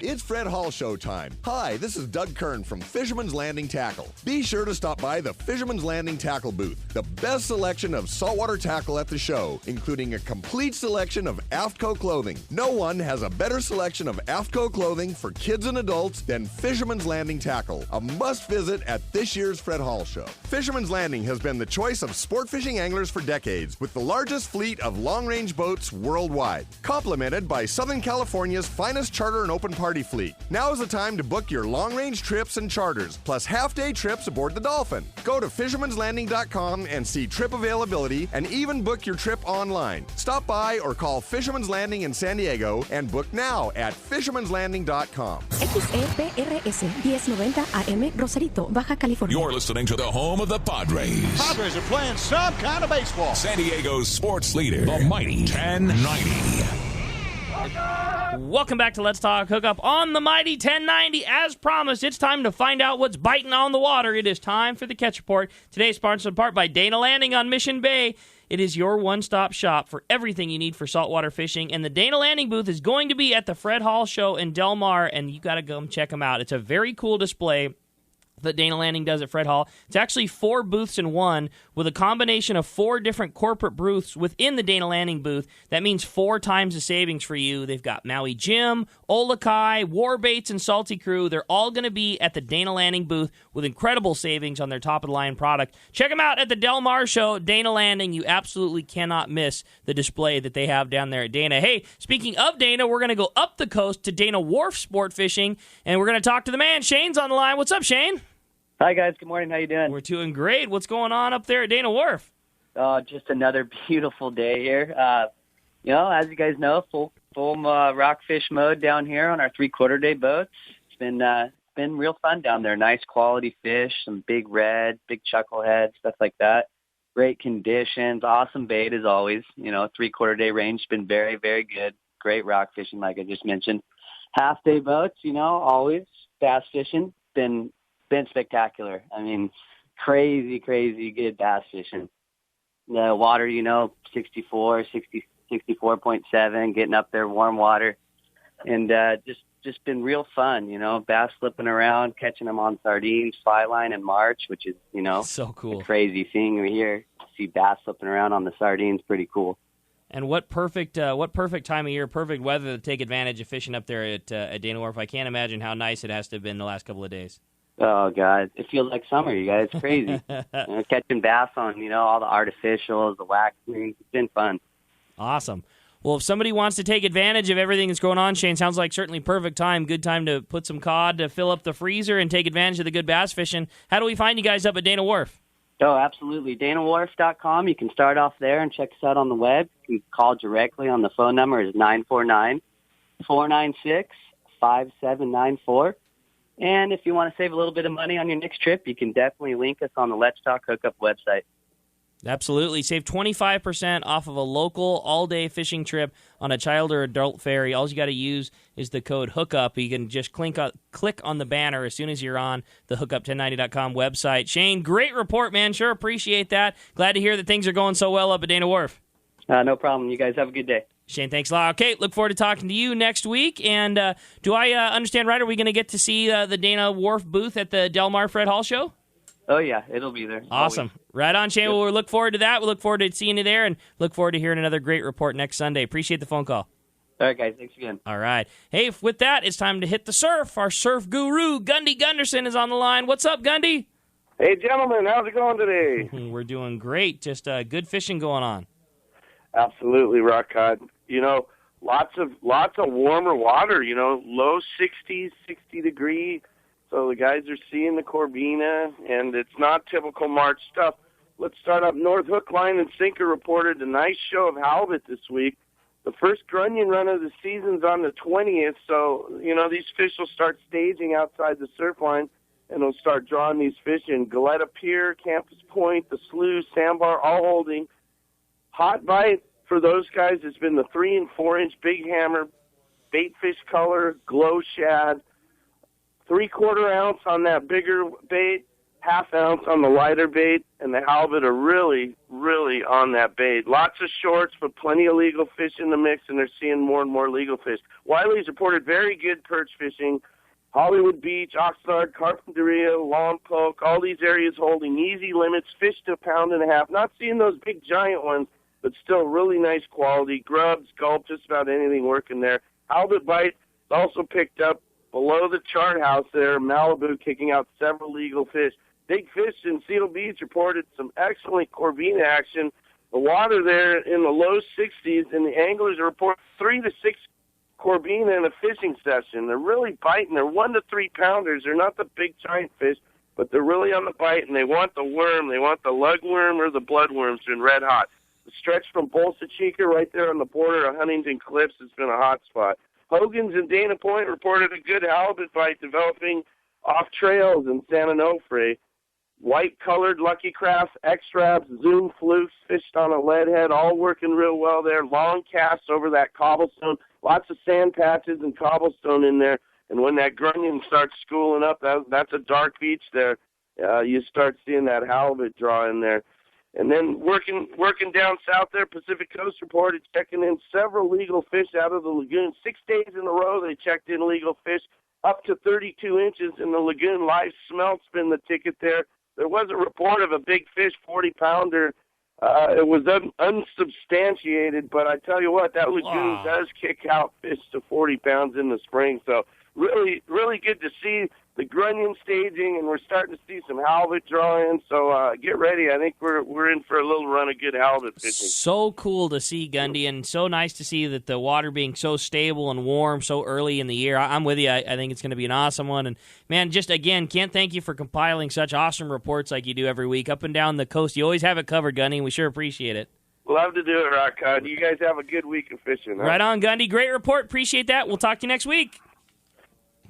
It's Fred Hall Show time. Hi, this is Doug Kern from Fisherman's Landing Tackle. Be sure to stop by the Fisherman's Landing Tackle booth. The best selection of saltwater tackle at the show, including a complete selection of AFTCO clothing. No one has a better selection of AFTCO clothing for kids and adults than Fisherman's Landing Tackle. A must visit at this year's Fred Hall Show. Fisherman's Landing has been the choice of sport fishing anglers for decades, with the largest fleet of long-range boats worldwide, complemented by Southern California's finest charter and open party fleet. Now is the time to book your long-range trips and charters, plus half-day trips aboard the Dolphin. Go to fishermanslanding.com and see trip availability and even book your trip online. Stop by or call Fisherman's Landing in San Diego and book now at fishermanslanding.com.
XEPRS 1090 AM Rosarito, Baja California.
You're listening to the home of the Padres.
Padres are playing some kind of baseball.
San Diego's sports leader, the mighty 1090.
Welcome back to Let's Talk Hookup on the Mighty 1090. As promised, it's time to find out what's biting on the water. It is time for the Catch Report. Today sponsored in part by Dana Landing on Mission Bay. It is your one-stop shop for everything you need for saltwater fishing, and the Dana Landing booth is going to be at the Fred Hall Show in Del Mar, and you got to go and check them out. It's a very cool display that Dana Landing does at Fred Hall. It's actually 4 booths in one, with a combination of 4 different corporate booths within the Dana Landing booth. That means 4 times the savings for you. They've got Maui Jim, Olokai, Warbaits, and Salty Crew. They're all going to be at the Dana Landing booth with incredible savings on their top-of-the-line product. Check them out at the Del Mar Show, Dana Landing. You absolutely cannot miss the display that they have down there at Dana. Hey, speaking of Dana, we're going to go up the coast to Dana Wharf Sport Fishing, and we're going to talk to the man. Shane's on the line. What's up, Shane?
Hi, guys. Good morning. How you doing?
We're doing great. What's going on up there at Dana Wharf?
Just another beautiful day here. As you guys know, full rockfish mode down here on our 3/4 day boats. It's been real fun down there. Nice quality fish, some big red, big chucklehead, stuff like that. Great conditions, awesome bait as always. 3/4 day range been very, very good. Great rock fishing, like I just mentioned. Half day boats, always bass fishing. Been spectacular. I mean, crazy good bass fishing. The water, 64, 60, 64.7, getting up there, warm water. And just been real fun, bass flipping around, catching them on sardines, fly line in March, which is,
so cool.
A crazy thing we here. See bass flipping around on the sardines, pretty cool.
And what perfect time of year, perfect weather to take advantage of fishing up there at Dana Wharf. I can't imagine how nice it has to have been the last couple of days.
Oh, God. It feels like summer, you guys. It's crazy. Catching bass on, all the artificials, the waxing. It's been fun.
Awesome. Well, if somebody wants to take advantage of everything that's going on, Shane, sounds like certainly perfect time. Good time to put some cod to fill up the freezer and take advantage of the good bass fishing. How do we find you guys up at Dana Wharf?
Oh, absolutely. DanaWharf.com. You can start off there and check us out on the web. You can call directly on the phone number is 949-496-5794. And if you want to save a little bit of money on your next trip, you can definitely link us on the Let's Talk Hookup website.
Absolutely. Save 25% off of a local all-day fishing trip on a child or adult ferry. All you got to use is the code HOOKUP. You can just click on the banner as soon as you're on the hookup1090.com website. Shane, great report, man. Sure appreciate that. Glad to hear that things are going so well up at Dana Wharf.
No problem. You guys have a good day.
Shane, thanks a lot. Okay, look forward to talking to you next week. And do I understand right? Are we going to get to see the Dana Wharf booth at the Del Mar Fred Hall Show?
Oh, yeah, it'll be there.
Awesome.
Always.
Right on, Shane. Yep. We'll look forward to that. We'll look forward to seeing you there and look forward to hearing another great report next Sunday. Appreciate the phone call.
All right, guys. Thanks again.
All right. Hey, with that, it's time to hit the surf. Our surf guru, Gundy Gunderson, is on the line. What's up, Gundy?
Hey, gentlemen. How's it going today?
We're doing great. Just good fishing going on.
Absolutely, Rock Cod. Lots of warmer water, low 60s, 60 degree. So the guys are seeing the Corbina, and it's not typical March stuff. A let's start up north. Hook, line, and sinker reported a nice show of halibut this week. The first grunion run of the season's on the 20th, so, these fish will start staging outside the surf line, and they'll start drawing these fish in. Goleta Pier, Campus Point, the Slough, Sandbar, all holding. Hot bite for those guys has been the 3 and 4 inch big hammer, bait fish color, glow shad, 3/4 ounce on that bigger bait, 1/2 ounce on the lighter bait, and the halibut are really, really on that bait. Lots of shorts, but plenty of legal fish in the mix, and they're seeing more and more legal fish. Wiley's reported very good perch fishing. Hollywood Beach, Oxnard, Carpinteria, Lompoc, all these areas holding easy limits, fish to 1.5 pounds. Not seeing those big giant ones, but still really nice quality. Grubs, gulp, just about anything working there. Halibut bite also picked up below the chart house there, Malibu kicking out several legal fish. Big Fish in Seal Beach reported some excellent corvina action. The water there in the low 60s, and the anglers report 3 to 6 corvina in a fishing session. They're really biting. They're 1 to 3 pounders. They're not the big giant fish, but they're really on the bite, and they want the worm. They want the lugworm or the bloodworms. They're red hot. The stretch from Bolsa Chica right there on the border of Huntington Cliffs has been a hot spot. Hogan's in Dana Point reported a good halibut bite developing off trails in San Onofre. White-colored Lucky Crafts, X-Rabs, Zoom Flukes, fished on a lead head, all working real well there. Long casts over that cobblestone, lots of sand patches and cobblestone in there. And when that grunion starts schooling up, that's a dark beach there. You start seeing that halibut draw in there. And then working down south there, Pacific Coast reported checking in several legal fish out of the lagoon. 6 days in a row they checked in legal fish, up to 32 inches in the lagoon. Live smelt's been the ticket there. There was a report of a big fish, 40-pounder. It was unsubstantiated, but I tell you what, that lagoon does kick out fish to 40 pounds in the spring. So really, really good to see the grunion staging, and we're starting to see some halibut draw in. So get ready. I think we're in for a little run of good halibut fishing.
So cool to see, Gundy, and so nice to see that the water being so stable and warm so early in the year. I'm with you. I think it's going to be an awesome one. And, man, just, again, can't thank you for compiling such awesome reports like you do every week up and down the coast. You always have it covered, Gundy, and we sure appreciate it.
Love to do it, Rock Cod. You guys have a good week of fishing. Huh?
Right on, Gundy. Great report. Appreciate that. We'll talk to you next week.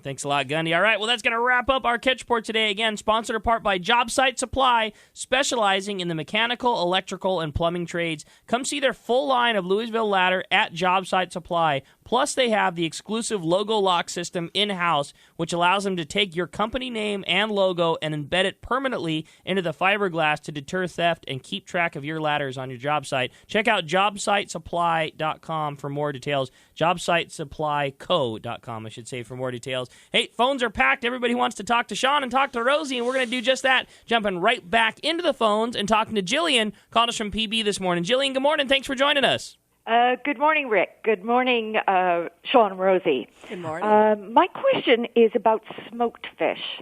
Thanks a lot, Gundy. All right, well, that's going to wrap up our Catch Report today. Again, sponsored in part by Job Site Supply, specializing in the mechanical, electrical, and plumbing trades. Come see their full line of Louisville ladder at Job Site Supply. Plus, they have the exclusive logo lock system in-house, which allows them to take your company name and logo and embed it permanently into the fiberglass to deter theft and keep track of your ladders on your job site. Check out JobSiteSupply.com for more details. JobSiteSupplyCo.com, I should say, for more details. Hey, phones are packed. Everybody wants to talk to Sean and talk to Rosie, and we're going to do just that, jumping right back into the phones and talking to Jillian, called us from PB this morning. Jillian, good morning. Thanks for joining us.
Good morning, Rick. Good morning, Sean and Rosie.
Good morning.
My question is about smoked fish.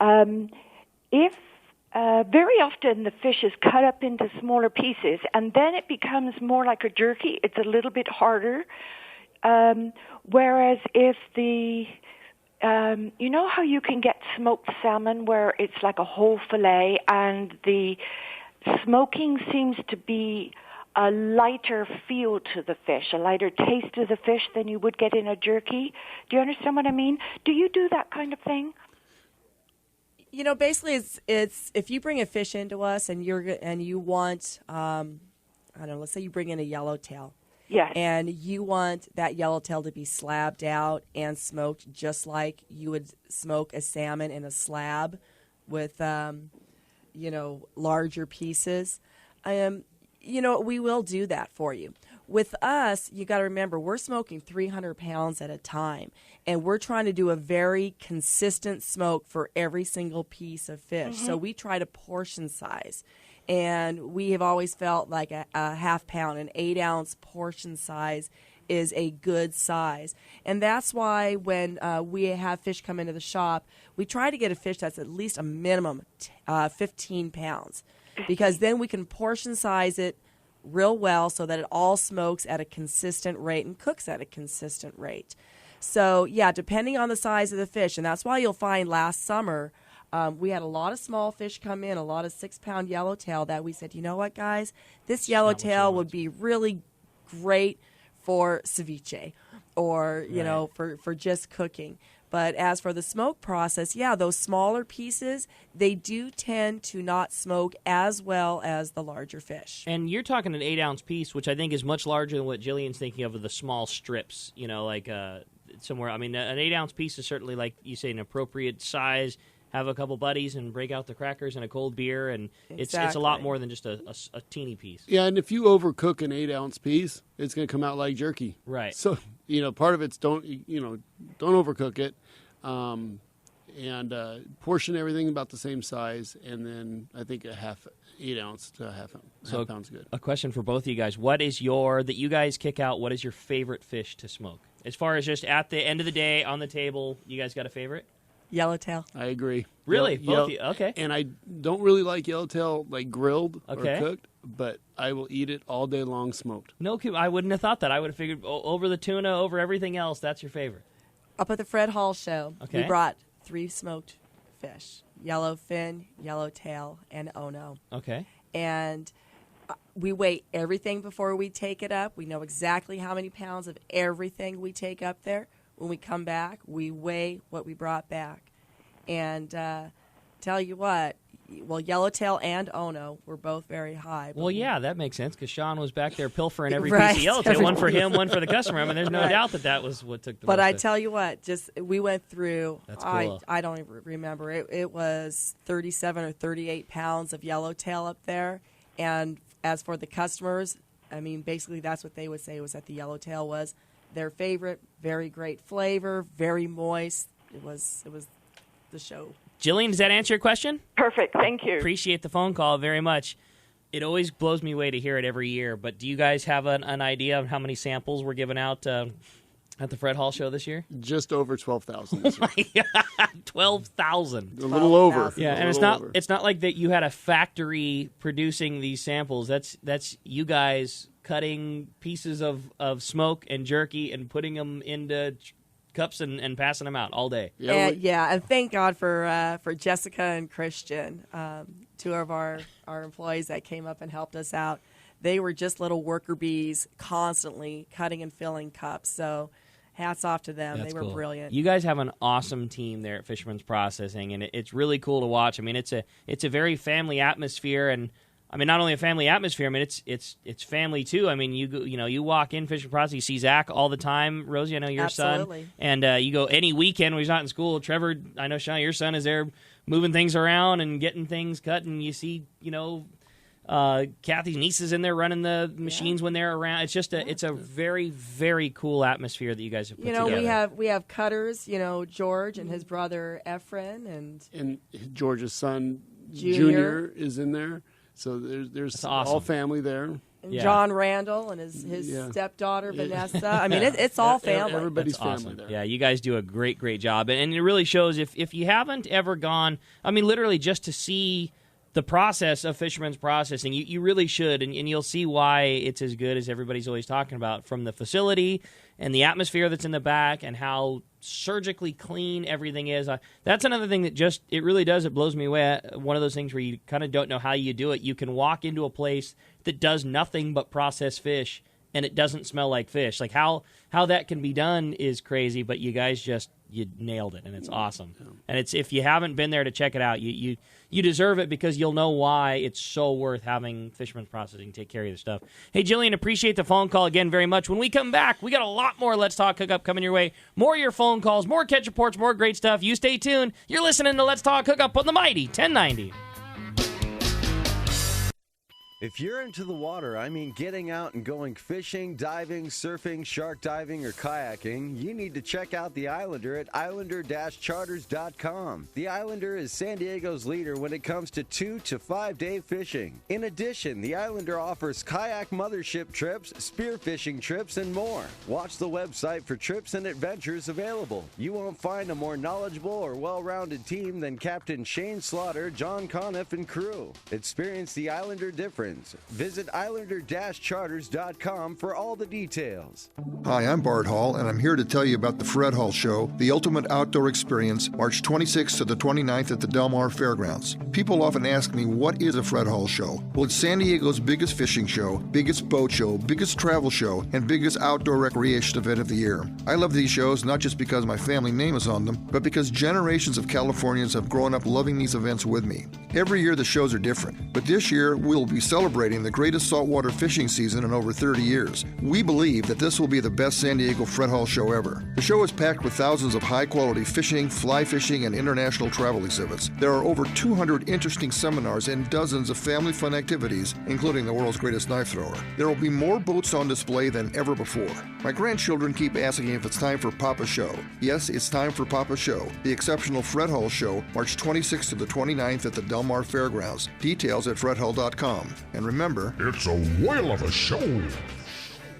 If very often the fish is cut up into smaller pieces, and then it becomes more like a jerky, it's a little bit harder. Whereas if the you know how you can get smoked salmon where it's like a whole fillet, and the smoking seems to be a lighter feel to the fish, a lighter taste to the fish than you would get in a jerky. Do you understand what I mean? Do you do that kind of thing?
You know, basically, it's if you bring a fish into us and you want, I don't know, let's say you bring in a yellowtail.
Yes.
And you want that yellowtail to be slabbed out and smoked just like you would smoke a salmon in a slab with, larger pieces. We will do that for you. With us, you got to remember, we're smoking 300 pounds at a time, and we're trying to do a very consistent smoke for every single piece of fish. Mm-hmm. So we try to portion size, and we have always felt like a half pound, an 8-ounce portion size is a good size. And that's why when we have fish come into the shop, we try to get a fish that's at least a minimum 15 pounds. Because then we can portion size it real well so that it all smokes at a consistent rate and cooks at a consistent rate. So, yeah, depending on the size of the fish, and that's why you'll find last summer We had a lot of small fish come in, a lot of 6-pound yellowtail that we said, you know what, guys, this yellowtail would be really great for ceviche or, you know, for just cooking. But as for the smoke process, those smaller pieces, they do tend to not smoke as well as the larger fish.
And you're talking an 8-ounce piece, which I think is much larger than what Jillian's thinking of the small strips, you know, like somewhere. I mean, an 8-ounce piece is certainly, like you say, an appropriate size. Have a couple buddies and break out the crackers and a cold beer, and it's a lot more than just a teeny piece.
Yeah, and if you overcook an 8-ounce piece, it's going to come out like jerky.
Right.
So, you know, part of it's don't overcook it, and portion everything about the same size, and then I think a half 8-ounce to a half pound's good.
A question for both of you guys: what is that you guys kick out? What is your favorite fish to smoke? As far as just at the end of the day on the table, you guys got a favorite?
Yellowtail.
I agree.
Really? Both of you? Okay.
And I don't really like yellowtail like grilled or
Okay.
cooked, but I will eat it all day long smoked.
No, I wouldn't have thought that. I would have figured over the tuna, over everything else, that's your favorite.
Up at the Fred Hall show,
Okay.
we brought 3 smoked fish, yellowfin, yellowtail, and ono.
Okay.
And we weigh everything before we take it up. We know exactly how many pounds of everything we take up there. When we come back, we weigh what we brought back. And tell you what, well, yellowtail and ono were both very high.
Well, yeah, that makes sense because Sean was back there pilfering every
Right.
piece of yellowtail, one for him, one for the customer. I mean, there's no doubt that was what took the
But
most
I
of-
tell you what, we went through,
That's cool.
I don't even remember, it was 37 or 38 pounds of yellowtail up there. And as for the customers, I mean, basically that's what they would say was that the yellowtail was their favorite, very great flavor, very moist. It was the show.
Jillian, does that answer your question?
Perfect. Thank you.
Appreciate the phone call very much. It always blows me away to hear it every year, but do you guys have an idea of how many samples were given out at the Fred Hall show this year?
Just over 12,000 this year.
12,000.
A little over.
Yeah, and it's not like that you had a factory producing these samples. That's you guys cutting pieces of smoke and jerky and putting them into cups and passing them out all day.
And thank God for Jessica and Christian, 2 of our employees that came up and helped us out. They were just little worker bees, constantly cutting and filling cups. So hats off to them.
That's
they were
cool.
brilliant.
You guys have an awesome team there at Fisherman's Processing, and it's really cool to watch. I mean, it's a very family atmosphere, and I mean, not only a family atmosphere. I mean, it's family too. I mean, you walk in Fisherman's Processing, you see Zach all the time. Rosie, I know your
Absolutely.
son, and you go any weekend when he's not in school. Trevor, I know Sean, your son is there moving things around and getting things cut, and you see, Kathy's niece is in there running the machines when they're around. It's just it's a very, very cool atmosphere that you guys have put together.
We have cutters, George and his brother Efren and
George's son
Junior.
is in there. So there's
awesome.
all family there.
And John Randall and his stepdaughter Vanessa. I mean, it's all family.
Everybody's
That's
family
awesome.
there.
Yeah, you guys do a great job, and it really shows. If you haven't ever gone, I mean, literally just to see the process of Fisherman's Processing, you really should, and you'll see why it's as good as everybody's always talking about, from the facility and the atmosphere that's in the back and how surgically clean everything is. That's another thing that it really does. It blows me away. One of those things where you kind of don't know how you do it. You can walk into a place that does nothing but process fish, and it doesn't smell like fish. Like how that can be done is crazy, but you guys you nailed it, and it's awesome. And if you haven't been there to check it out, you deserve it, because you'll know why it's so worth having Fisherman's Processing take care of your stuff. Hey, Jillian, appreciate the phone call again very much. When we come back, we got a lot more Let's Talk Hookup coming your way. More of your phone calls, more catch reports, more great stuff. You stay tuned. You're listening to Let's Talk Hookup on the mighty 1090.
If you're into the water, I mean getting out and going fishing, diving, surfing, shark diving, or kayaking, you need to check out the Islander at islander-charters.com. The Islander is San Diego's leader when it comes to 2 to 5 day fishing. In addition, the Islander offers kayak mothership trips, spearfishing trips, and more. Watch the website for trips and adventures available. You won't find a more knowledgeable or well-rounded team than Captain Shane Slaughter, John Conniff, and crew. Experience the Islander difference veterans. Visit Islander-Charters.com for all the details.
Hi, I'm Bart Hall, and I'm here to tell you about the Fred Hall Show, the ultimate outdoor experience, March 26th to the 29th at the Del Mar Fairgrounds. People often ask me, what is a Fred Hall Show? Well, it's San Diego's biggest fishing show, biggest boat show, biggest travel show, and biggest outdoor recreation event of the year. I love these shows not just because my family name is on them, but because generations of Californians have grown up loving these events with me. Every year the shows are different, but this year we'll be celebrating the greatest saltwater fishing season in over 30 years. We believe that this will be the best San Diego Fred Hall show ever. The show is packed with thousands of high-quality fishing, fly fishing, and international travel exhibits. There are over 200 interesting seminars and dozens of family fun activities, including the world's greatest knife thrower. There will be more boats on display than ever before. My grandchildren keep asking if it's time for Papa's Show. Yes, it's time for Papa's Show, the exceptional Fred Hall show, March 26th to the 29th at the Del Mar Fairgrounds. Details at fredhall.com. And remember,
it's a whale of a show.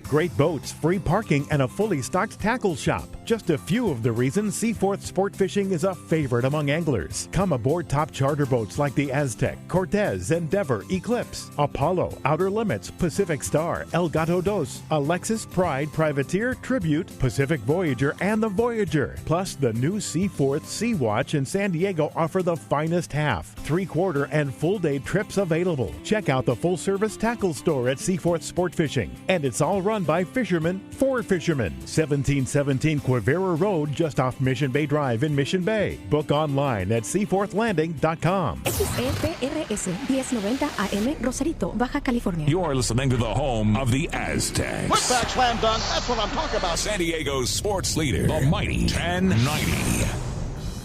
Great boats, free parking, and a fully stocked tackle shop. Just a few of the reasons Seaforth Sport Fishing is a favorite among anglers. Come aboard top charter boats like the Aztec, Cortez, Endeavor, Eclipse, Apollo, Outer Limits, Pacific Star, El Gato Dos, Alexis, Pride, Privateer, Tribute, Pacific Voyager, and the Voyager. Plus, the new Seaforth Sea Watch in San Diego offer the finest half, three-quarter, and full-day trips available. Check out the full-service tackle store at Seaforth Sport Fishing. And it's all run by fishermen for fishermen. 1717 Quivira Road, just off Mission Bay Drive in Mission Bay. Book online at seaforthlanding.com.
XEPRS 1090 AM Rosarito, Baja California.
You're listening to the home of the Aztecs.
Put back slam dunk. That's what I'm talking about.
San Diego's sports leader, the mighty 1090.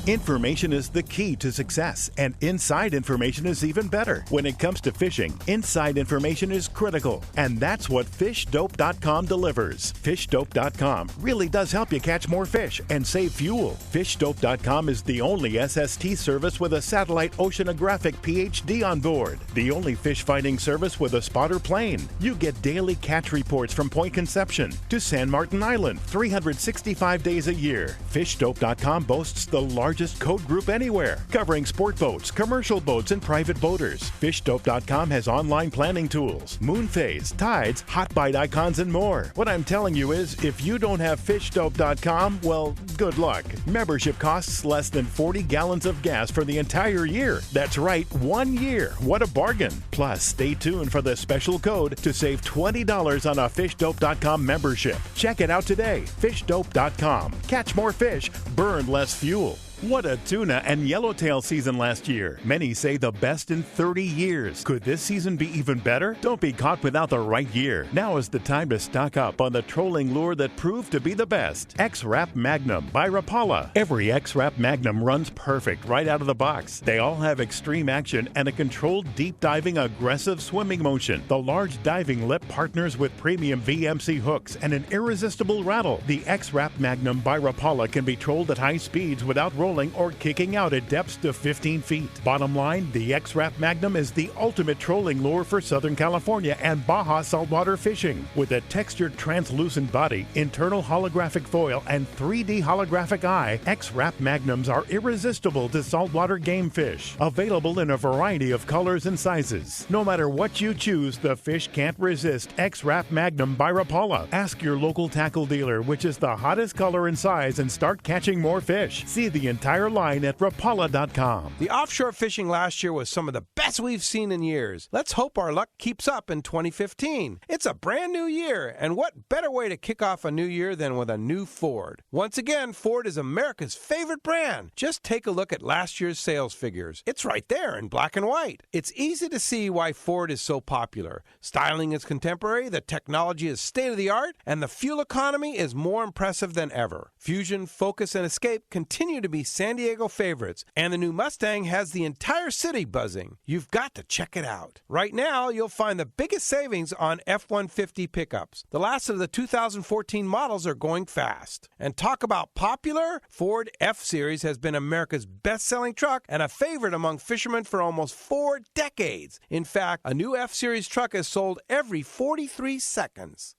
Information is the key to success, and inside information is even better. When it comes to fishing, inside information is critical, and that's what FishDope.com delivers. FishDope.com really does help you catch more fish and save fuel. FishDope.com is the only SST service with a satellite oceanographic PhD on board, the only fish finding service with a spotter plane. You get daily catch reports from Point Conception to San Martin Island, 365 days a year. FishDope.com boasts the largest code group anywhere, covering sport boats, commercial boats, and private boaters. FishDope.com has online planning tools, moon phase, tides, hot bite icons, and more. What I'm telling you is, if you don't have FishDope.com, well, good luck. Membership costs less than 40 gallons of gas for the entire year. That's right, 1 year. What a bargain. Plus, stay tuned for the special code to save $20 on a FishDope.com membership. Check it out today. FishDope.com. Catch more fish, burn less fuel. What a tuna and yellowtail season last year. Many say the best in 30 years. Could this season be even better? Don't be caught without the right gear. Now is the time to stock up on the trolling lure that proved to be the best. X-Rap Magnum by Rapala. Every X-Rap Magnum runs perfect right out of the box. They all have extreme action and a controlled deep diving aggressive swimming motion. The large diving lip partners with premium VMC hooks and an irresistible rattle. The X-Rap Magnum by Rapala can be trolled at high speeds without rolling or kicking out at depths to 15 feet. Bottom line, the X-Rap Magnum is the ultimate trolling lure for Southern California and Baja saltwater fishing. With a textured translucent body, internal holographic foil, and 3D holographic eye, X-Rap Magnums are irresistible to saltwater game fish. Available in a variety of colors and sizes. No matter what you choose, the fish can't resist X-Rap Magnum by Rapala. Ask your local tackle dealer which is the hottest color and size and start catching more fish. See the entire line at rapala.com.
The offshore fishing last year was some of the best we've seen in years. Let's hope our luck keeps up in 2015. It's a brand new year, and what better way to kick off a new year than with a new Ford? Once again, Ford is America's favorite brand. Just take a look at last year's sales figures. It's right there in black and white. It's easy to see why Ford is so popular. Styling is contemporary, the technology is state-of-the-art, and the fuel economy is more impressive than ever. Fusion, Focus, and Escape continue to be San Diego favorites, and the new Mustang has the entire city buzzing. You've got to check it out. Right now, you'll find the biggest savings on F-150 pickups. The last of the 2014 models are going fast. And talk about popular, Ford F-Series has been America's best-selling truck and a favorite among fishermen for almost 4 decades. In fact, a new F-Series truck is sold every 43 seconds.